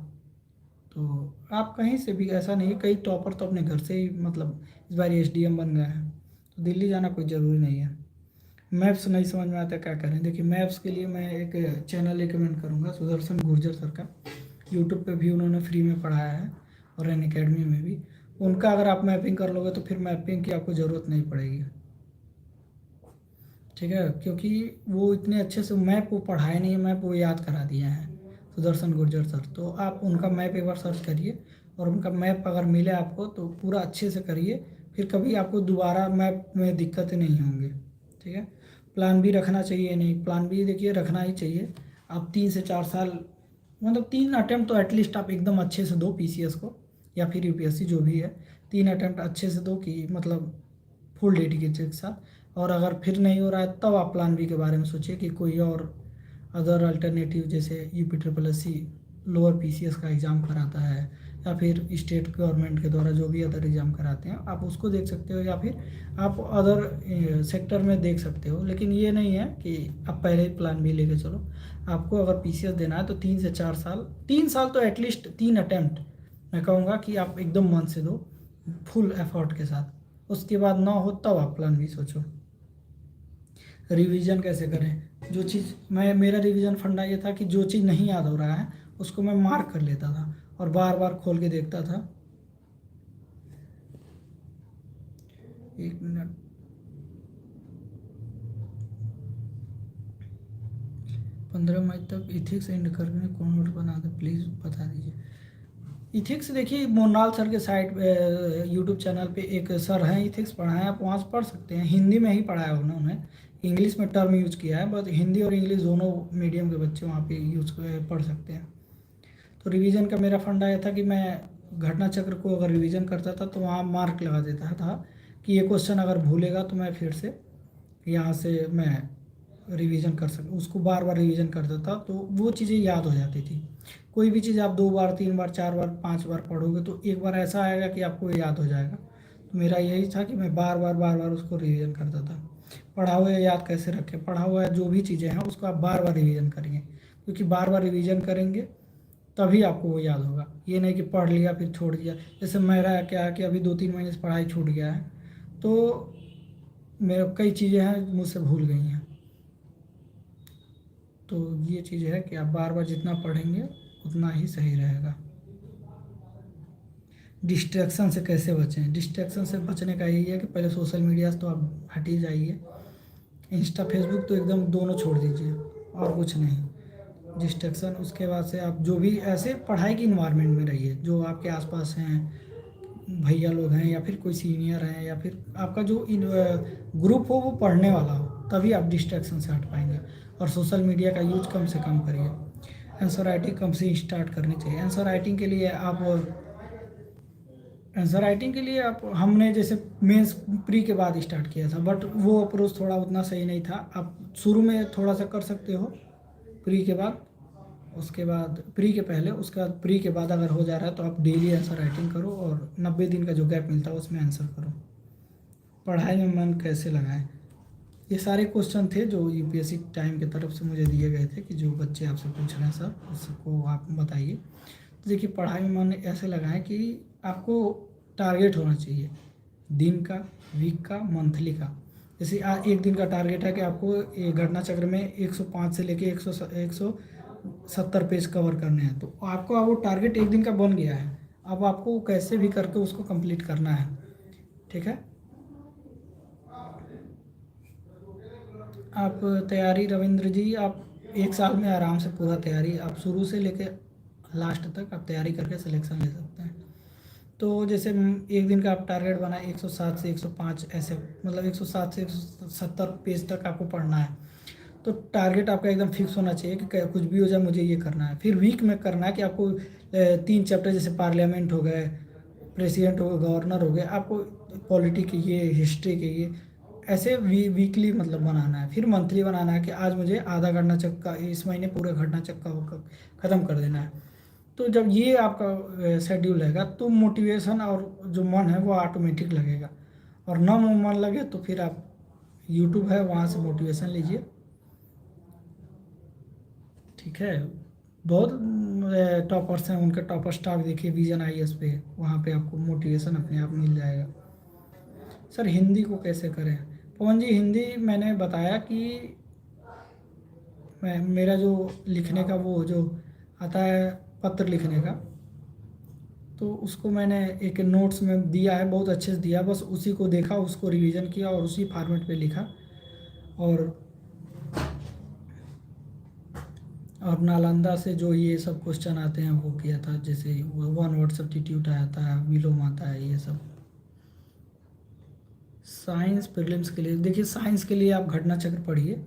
तो आप कहीं से भी, ऐसा नहीं, कई टॉपर तो अपने घर से ही मतलब इस बार एसडीएम बन गए हैं। तो दिल्ली जाना कोई ज़रूरी नहीं है। मैप्स नहीं समझ में आता क्या करें? देखिए, मैप्स के लिए मैं एक चैनल रिकमेंड करूँगा, सुदर्शन गुर्जर सर का। यूट्यूब पे भी उन्होंने फ्री में पढ़ाया है, और अन अकेडमी में भी। उनका अगर आप मैपिंग कर लोगे तो फिर मैपिंग की आपको ज़रूरत नहीं पड़ेगी। ठीक है, क्योंकि वो इतने अच्छे से मैप वो पढ़ाए नहीं है, मैप वो याद करा दिया है सुदर्शन गुर्जर सर। तो आप उनका मैप एक बार सर्च करिए, और उनका मैप अगर मिले आपको तो पूरा अच्छे से करिए, फिर कभी आपको दोबारा मैप में दिक्कतें नहीं होंगी। ठीक है। प्लान भी रखना चाहिए, नहीं प्लान भी देखिए रखना ही चाहिए। आप 3 से 4 साल, मतलब 3 अटेम्प्ट तो एटलीस्ट आप एकदम अच्छे से दो पीसीएस को, या फिर यूपीएससी जो भी है। 3 अटेम्प्ट अच्छे से दो, कि मतलब फुल डेडिकेशन के साथ। और अगर फिर नहीं हो रहा है तब आप प्लान बी के बारे में सोचिए कि कोई और अदर अल्टरनेटिव, जैसे UP triple S C lower PCS का एग्ज़ाम कराता है, या फिर स्टेट गवर्नमेंट के द्वारा जो भी अदर एग्ज़ाम कराते हैं आप उसको देख सकते हो, या फिर आप अदर सेक्टर में देख सकते हो। लेकिन ये नहीं है कि आप पहले ही प्लान बी लेके चलो। आपको अगर पीसीएस देना है तो 3 से 4 साल, 3 साल तो एटलीस्ट 3 अटेम्प्ट मैं कहूँगा कि आप एकदम मन से दो, फुल एफर्ट के साथ। उसके बाद ना हो तब आप प्लान बी सोचो। रिवीजन कैसे करें? जो चीज़ मैं, मेरा रिवीजन फंडा ये था कि जो चीज़ नहीं याद हो रहा है उसको मैं मार्क कर लेता था और बार बार खोल के देखता था। 1 मिनट। 15 मई तक इथिक्स एंड करने कौन नोट बना दे, प्लीज़ बता दीजिए। इथिक्स देखिए, मोनाल सर के साइट यूट्यूब चैनल पे एक सर हैं, इथिक्स पढ़ाएं, आप वहाँ से पढ़ सकते हैं। हिंदी में ही पढ़ाया उन्होंने, इंग्लिश में टर्म यूज़ किया है, बस हिंदी और इंग्लिश दोनों मीडियम के बच्चे वहाँ पे यूज़ पढ़ सकते हैं। तो रिवीजन का मेरा फंडा ये था कि मैं घटना चक्र को अगर रिवीजन करता था तो वहाँ मार्क लगा देता था कि ये क्वेश्चन अगर भूलेगा तो मैं फिर से यहाँ से मैं रिवीजन कर सकूँ, उसको बार बार रिवीजन करता था तो वो चीज़ें याद हो जाती थी। कोई भी चीज़ आप 2 बार 3 बार 4 बार 5 बार पढ़ोगे तो एक बार ऐसा आएगा कि आपको याद हो जाएगा। तो मेरा यही था कि मैं बार बार उसको रिवीजन करता था। पढ़ा हुआ याद कैसे रखें? पढ़ा हुआ जो भी चीज़ें हैं उसको आप बार बार रिवीजन करिए, क्योंकि बार बार रिवीजन करेंगे तभी आपको वो याद होगा। ये नहीं कि पढ़ लिया फिर छोड़ दिया। जैसे मेरा क्या है कि अभी 2-3 महीने से पढ़ाई छूट गया है, तो मेरे कई चीज़ें हैं मुझसे भूल गई हैं। तो ये चीज़ है कि आप बार बार जितना पढ़ेंगे उतना ही सही रहेगा। डिस्ट्रैक्शन से कैसे बचें? डिस्ट्रैक्शन से बचने का यही है कि पहले सोशल मीडिया से तो आप हट ही जाइए। इंस्टा फेसबुक तो एकदम दोनों छोड़ दीजिए और कुछ नहीं। डिस्ट्रैक्शन, उसके बाद से आप जो भी ऐसे पढ़ाई की इन्वायरमेंट में रहिए, जो आपके आसपास हैं, भैया लोग हैं या फिर कोई सीनियर हैं या फिर आपका जो ग्रुप हो वो पढ़ने वाला हो, तभी आप डिस्ट्रैक्शन से हट पाएंगे। और सोशल मीडिया का यूज कम से कम करिए। आंसर राइटिंग कम से स्टार्ट करनी चाहिए। आंसर राइटिंग के लिए आप हमने जैसे मेंस प्री के बाद स्टार्ट किया था, बट वो अप्रोच थोड़ा उतना सही नहीं था। आप शुरू में थोड़ा सा कर सकते हो प्री के बाद, उसके बाद प्री के पहले, उसके बाद प्री के बाद अगर हो जा रहा है तो आप डेली आंसर राइटिंग करो और 90 दिन का जो गैप मिलता है उसमें आंसर करो। पढ़ाई में मन कैसे लगाएं? ये सारे क्वेश्चन थे जो यूपीएससी टाइम की तरफ से मुझे दिए गए थे कि जो बच्चे आपसे पूछ रहे हैं सर, उसको आप बताइए। तो देखिए, पढ़ाई में मन ऐसे लगाएं कि आपको टारगेट होना चाहिए, दिन का, वीक का, मंथली का। जैसे एक दिन का टारगेट है कि आपको ये घटना चक्र में 105 से लेके 170 पेज कवर करने हैं, तो आपको अब वो टारगेट एक दिन का बन गया है। अब आपको कैसे भी करके उसको कंप्लीट करना है। ठीक है, आप तैयारी रविंद्र जी, आप एक साल में आराम से पूरा तैयारी, आप शुरू से लेके लास्ट तक आप तैयारी करके सिलेक्शन ले सकते हैं। तो जैसे एक दिन का आप टारगेट बनाए 107 से 105, ऐसे मतलब 107 से 170 पेज तक आपको पढ़ना है। तो टारगेट आपका एकदम फिक्स होना चाहिए कि कुछ भी हो जाए मुझे ये करना है। फिर वीक में करना है कि आपको 3 चैप्टर, जैसे पार्लियामेंट हो गए, प्रेसिडेंट हो गए, गवर्नर हो गए, आपको पॉलिटी के ये, हिस्ट्री के ये, ऐसे वीकली मतलब बनाना है। फिर मंथली बनाना है कि आज मुझे आधा घटना चक्का, इस महीने पूरे घटना चक्का ख़त्म कर देना है। तो जब ये आपका शेड्यूल रहेगा तो मोटिवेशन और जो मन है वो ऑटोमेटिक लगेगा। और ना मन लगे तो फिर आप यूट्यूब है, वहाँ से मोटिवेशन लीजिए। ठीक है, बहुत टॉपर्स हैं, उनका टॉपर स्टॉक देखिए विजन आईएएस पे, वहाँ पे आपको मोटिवेशन अपने आप मिल जाएगा। सर हिंदी को कैसे करें? पवन जी, हिंदी मैंने बताया कि मेरा जो लिखने का वो जो आता है पत्र लिखने का, तो उसको मैंने एक नोट्स में दिया है, बहुत अच्छे से दिया, बस उसी को देखा, उसको रिवीजन किया और उसी फॉर्मेट पे लिखा। और नालंदा से जो ये सब क्वेश्चन आते हैं वो किया था, जैसे वन वर्ड सब्स्टिट्यूट आता है, विलोम आता है, ये सब। साइंस प्रीलिम्स के लिए देखिए, साइंस के लिए आप घटना चक्र पढ़िए।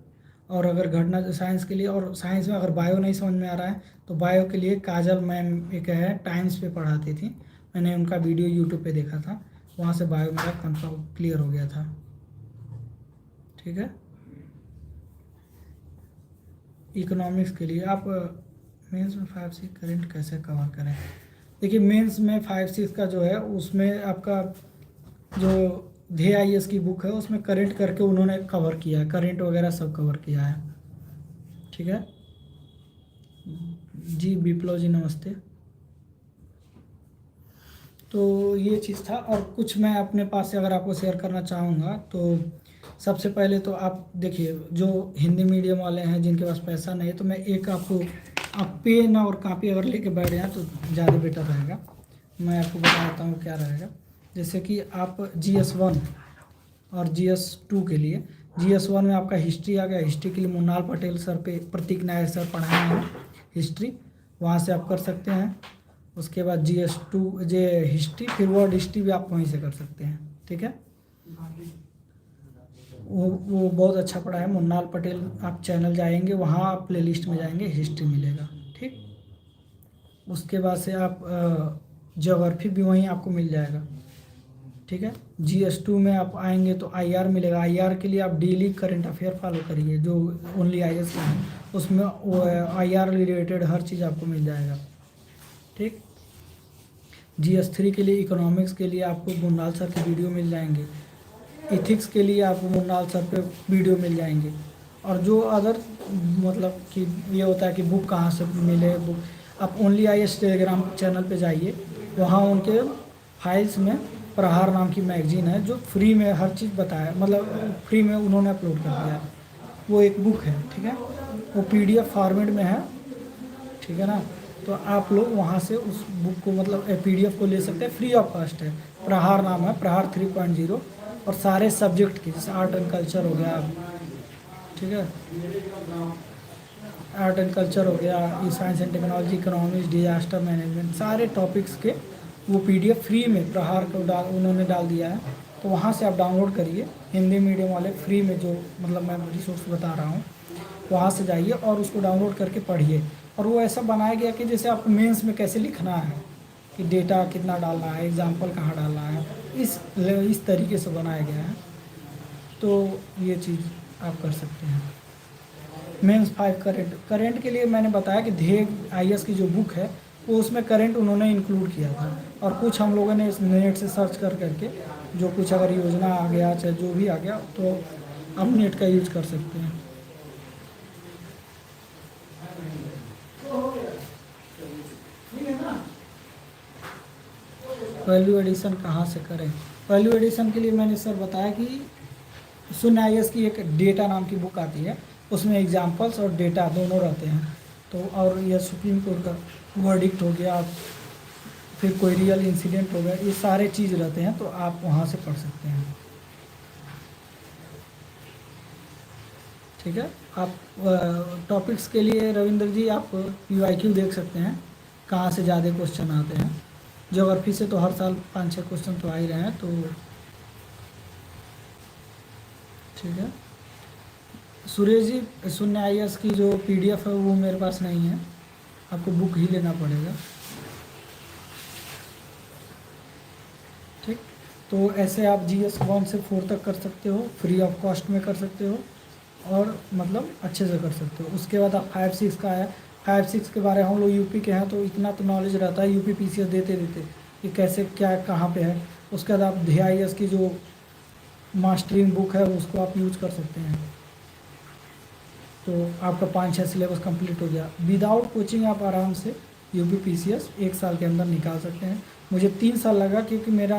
और अगर घटना साइंस के लिए, और साइंस में अगर बायो नहीं समझ में आ रहा है तो बायो के लिए काजल मैम एक है, टाइम्स पे पढ़ाती थी, मैंने उनका वीडियो यूट्यूब पे देखा था, वहाँ से बायो मेरा कंफर्म क्लियर हो गया था। ठीक है, इकोनॉमिक्स के लिए आप मेंस में 5-6 करंट कैसे कवर करें? देखिए, मेंस में 5-6 का जो है उसमें आपका जो ध्येय आईएएस की बुक है उसमें करंट करके उन्होंने कवर किया है, करंट वगैरह सब कवर किया है। ठीक है जी, विप्लव जी नमस्ते। तो ये चीज़ था, और कुछ मैं अपने पास से अगर आपको शेयर करना चाहूँगा तो सबसे पहले तो आप देखिए, जो हिंदी मीडियम वाले हैं जिनके पास पैसा नहीं है, तो मैं एक आपको, आप पेन और कापी अगर लेके बैठ जाएँ तो ज़्यादा बेटर रहेगा। मैं आपको बताता हूँ क्या रहेगा। जैसे कि आप GS1 और GS2 के लिए, GS1 में आपका हिस्ट्री आ गया, हिस्ट्री के लिए मुन्नाल पटेल सर पे प्रतीक नायर सर पढ़ाए हैं हिस्ट्री, वहाँ से आप कर सकते हैं। उसके बाद GS2 हिस्ट्री, फिर वर्ल्ड हिस्ट्री भी आप वहीं से कर सकते हैं। ठीक है, वो बहुत अच्छा पढ़ा है मुन्नाल पटेल। आप चैनल जाएंगे, वहाँ आप प्लेलिस्ट में जाएंगे, हिस्ट्री मिलेगा। ठीक, उसके बाद से आप ज्योग्राफी भी वहीं आपको मिल जाएगा। ठीक है, GS2 में आप आएंगे तो IR मिलेगा। IR के लिए आप डेली करंट अफेयर फॉलो करिए, जो ओनली IAS का है, उसमें IR रिलेटेड हर चीज़ आपको मिल जाएगा। ठीक, GS3 के लिए, इकोनॉमिक्स के लिए आपको मुन्नाल सर के वीडियो मिल जाएंगे। इथिक्स के लिए आपको मुन्नाल सर पे वीडियो मिल जाएंगे। और जो अदर मतलब कि ये होता है कि बुक कहाँ से मिले, बुक आप ओनली IAS टेलीग्राम चैनल पे जाइए, वहाँ उनके फाइल्स में प्रहार नाम की मैगजीन है जो फ्री में हर चीज़ बताया, मतलब फ्री में उन्होंने अपलोड कर दिया है। वो एक बुक है, ठीक है, वो PDF फॉर्मेट में है। ठीक है ना, तो आप लोग वहाँ से उस बुक को मतलब PDF को ले सकते हैं, फ्री ऑफ कॉस्ट है। प्रहार नाम है, प्रहार 3.0, और सारे सब्जेक्ट की, जैसे आर्ट एंड कल्चर हो गया, ठीक है, आर्ट एंड कल्चर हो गया, ये science and technology, economics, disaster management, सारे टॉपिक्स के वो PDF फ्री में प्रहार को उन्होंने डाल दिया है। तो वहाँ से आप डाउनलोड करिए, हिंदी मीडियम वाले फ्री में, जो मतलब मैं रिसोर्स बता रहा हूँ, वहाँ से जाइए और उसको डाउनलोड करके पढ़िए। और वो ऐसा बनाया गया कि जैसे आपको मेंस में कैसे लिखना है, कि डेटा कितना डालना है, एग्जाम्पल कहाँ डालना है, इस तरीके से बनाया गया है। तो ये चीज़ आप कर सकते हैं। मेंस 5 करंट के लिए मैंने बताया कि ध्येय IAS की जो बुक है वो उसमें करंट उन्होंने इंक्लूड किया था, और कुछ हम लोगों ने इस नेट से सर्च कर करके जो कुछ अगर योजना आ गया चाहे जो भी आ गया तो आप नेट का यूज कर सकते हैं। वैल्यू एडिशन कहाँ से करें? वैल्यू एडिशन के लिए मैंने सर बताया कि शून्य IAS की एक डेटा नाम की बुक आती है, उसमें एग्जाम्पल्स और डेटा दोनों रहते हैं। तो और यह सुप्रीम कोर्ट का वर्डिक्ट हो गया, फिर कोई रियल इंसिडेंट हो गया, ये सारे चीज़ रहते हैं, तो आप वहाँ से पढ़ सकते हैं। ठीक है, आप टॉपिक्स के लिए रविंद्र जी आप PYQ देख सकते हैं, कहाँ से ज़्यादा क्वेश्चन आते हैं। ज्योग्राफी से तो हर साल 5-6 क्वेश्चन तो आ ही रहे हैं, तो ठीक है। सुरेश जी, शून्य IAS की जो PDF है वो मेरे पास नहीं है, आपको बुक ही लेना पड़ेगा। ठीक, तो ऐसे आप GS 1 से 4 तक कर सकते हो, फ्री ऑफ कॉस्ट में कर सकते हो, और मतलब अच्छे से कर सकते हो। उसके बाद आप 5-6 का है, 5-6 के बारे में हम लोग यूपी के हैं तो इतना तो नॉलेज रहता है यूपी PCS देते देते कि कैसे क्या कहाँ पे है। उसके बाद आप ध्येय IAS की जो मास्टरिंग बुक है उसको आप यूज कर सकते हैं, तो आपका 5-6 सिलेबस कंप्लीट हो गया। विदाउट कोचिंग आप आराम से यूपी PCS 1 साल के अंदर निकाल सकते हैं। मुझे 3 साल लगा क्योंकि मेरा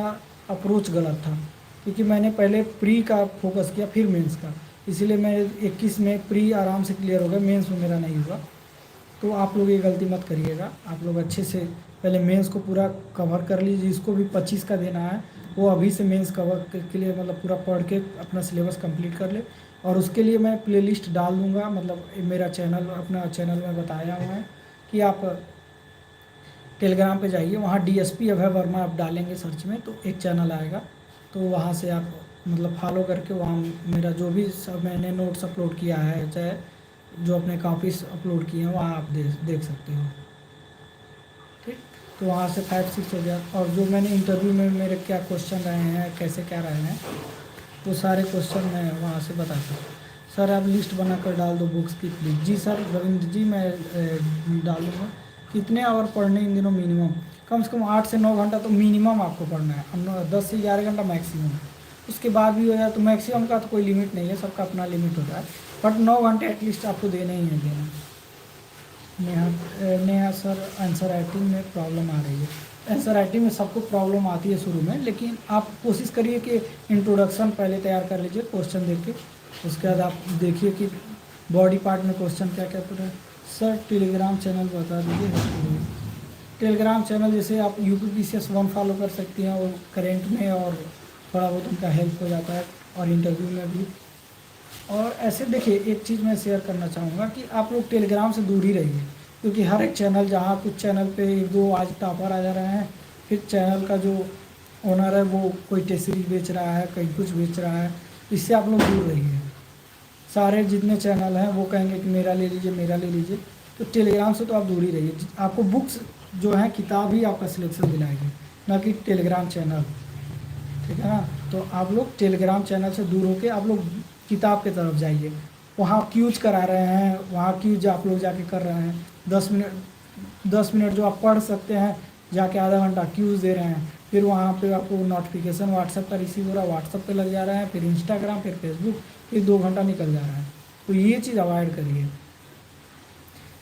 अप्रोच गलत था, क्योंकि मैंने पहले प्री का फोकस किया फिर मेंस का, इसीलिए मैं 21 में प्री आराम से क्लियर हो गया, मेंस में मेरा नहीं हुआ। तो आप लोग ये गलती मत करिएगा, आप लोग अच्छे से पहले मेंस को पूरा कवर कर लीजिए। जिसको भी 25 का देना है वो अभी से मेंस कवर के लिए मतलब पूरा पढ़ के अपना सिलेबस कंप्लीट कर ले। और उसके लिए मैं प्लेलिस्ट डाल दूँगा, मतलब मेरा चैनल, अपना चैनल में बताया हुआ है कि आप टेलीग्राम पे जाइए, वहाँ DSP अभय वर्मा आप डालेंगे सर्च में तो एक चैनल आएगा, तो वहाँ से आप मतलब फॉलो करके वहाँ मेरा जो भी सब मैंने नोट्स अपलोड किया है, चाहे जो अपने कॉपीज अपलोड किए हैं, वहाँ आप देख सकते हो। ठीक, तो वहाँ से 5-6 हो गया। और जो मैंने इंटरव्यू में मेरे क्या क्वेश्चन रहे हैं, कैसे क्या रहे हैं, वो सारे क्वेश्चन मैं वहाँ से बता सकता हूँ। सर आप लिस्ट बनाकर डाल दो बुक्स की प्लीज़। जी सर रविंद्र जी, मैं डाल दूँगा। कितने आवर पढ़ने इन दिनों मिनिमम? कम से कम 8 से 9 घंटा तो मिनिमम आपको पढ़ना है, 10 से 11 घंटा मैक्सिमम। उसके बाद भी हो जाए तो मैक्सिमम का तो कोई लिमिट नहीं है, सबका अपना लिमिट होता है, बट 9 घंटे एटलीस्ट आपको देने ही है देना। नेहा सर आंसर राइटिंग में प्रॉब्लम आ रही है। आंसर राइटिंग में सबको प्रॉब्लम आती है शुरू में, लेकिन आप कोशिश करिए कि इंट्रोडक्शन पहले तैयार कर लीजिए क्वेश्चन देख के, उसके बाद आप देखिए कि बॉडी पार्ट में क्वेश्चन क्या क्या पूरा। सर टेलीग्राम चैनल बता दीजिए। टेलीग्राम चैनल जैसे आप यूपी PCS 1 फॉलो कर सकती हैं, और करेंट में और थोड़ा बहुत उनका हेल्प हो जाता है, और इंटरव्यू में भी। और ऐसे देखिए, एक चीज़ मैं शेयर करना चाहूँगा कि आप लोग टेलीग्राम से दूर ही रहिए, क्योंकि हर एक चैनल, जहाँ कुछ चैनल पे 1-2 आज टॉपर आ जा रहे हैं, फिर चैनल का जो ओनर है वो कोई टेसरी बेच रहा है, कहीं कुछ बेच रहा है, इससे आप लोग दूर रहिए। सारे जितने चैनल हैं वो कहेंगे कि मेरा ले लीजिए, मेरा ले लीजिए, तो टेलीग्राम से तो आप दूर ही रहिए। आपको बुक्स जो है किताब ही आपका सिलेक्शन दिलाएगी, ना कि टेलीग्राम चैनल। ठीक है ना, तो आप लोग टेलीग्राम चैनल से दूर होकर आप लोग किताब की तरफ जाइए। वहाँ क्यूज करा रहे हैं, वहाँ क्यूज आप लोग जाके कर रहे हैं, 10 मिनट जो आप पढ़ सकते हैं, जाके आधा घंटा क्यूज दे रहे हैं, फिर वहाँ पे आपको नोटिफिकेशन व्हाट्सएप पर रिसीव हो रहा है, व्हाट्सएप पे लग जा रहा है, फिर इंस्टाग्राम, फिर फेसबुक, फिर 2 घंटा निकल जा रहा है। तो ये चीज़ अवॉइड करिए,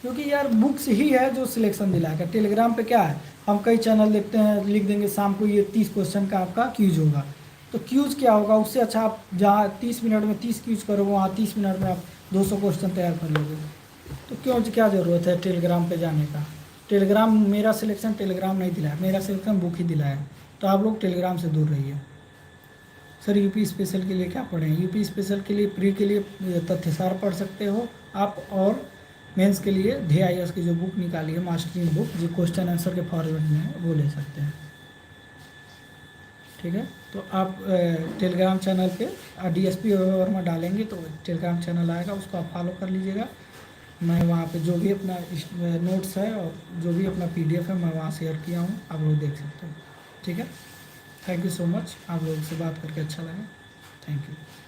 क्योंकि यार बुक्स ही है जो सिलेक्शन दिलाएगा। टेलीग्राम पे क्या है, हम कई चैनल देखते हैं, लिख देंगे शाम को ये 30 क्वेश्चन का आपका क्यूज होगा, तो क्यूज क्या होगा, उससे अच्छा आप जहाँ 30 मिनट में 30 क्यूज करोगे, वहाँ 30 मिनट में आप 200 क्वेश्चन तैयार कर लोगे। तो क्यों, क्या ज़रूरत है टेलीग्राम पे जाने का? टेलीग्राम, मेरा सिलेक्शन टेलीग्राम नहीं दिलाया, मेरा सिलेक्शन बुक ही दिलाया है। तो आप लोग टेलीग्राम से दूर रहिए। सर यूपी स्पेशल के लिए क्या पढ़ें? यूपी स्पेशल के लिए प्री के लिए तथ्यसार पढ़ सकते हो आप, और मेंस के लिए DIS की जो बुक निकाली है, मास्टरिंग बुक, जो क्वेश्चन आंसर के फॉर्मेट में है, वो ले सकते हैं। ठीक है, तो आप टेलीग्राम चैनल पे DSP वर्मा डालेंगे तो टेलीग्राम चैनल आएगा, उसको आप फॉलो कर लीजिएगा। मैं वहाँ पे जो भी अपना नोट्स है और जो भी अपना PDF है मैं वहाँ शेयर किया हूँ, आप लोग देख सकते हो। ठीक है, थैंक यू सो मच, आप लोगों से बात करके अच्छा लगा। Thank you.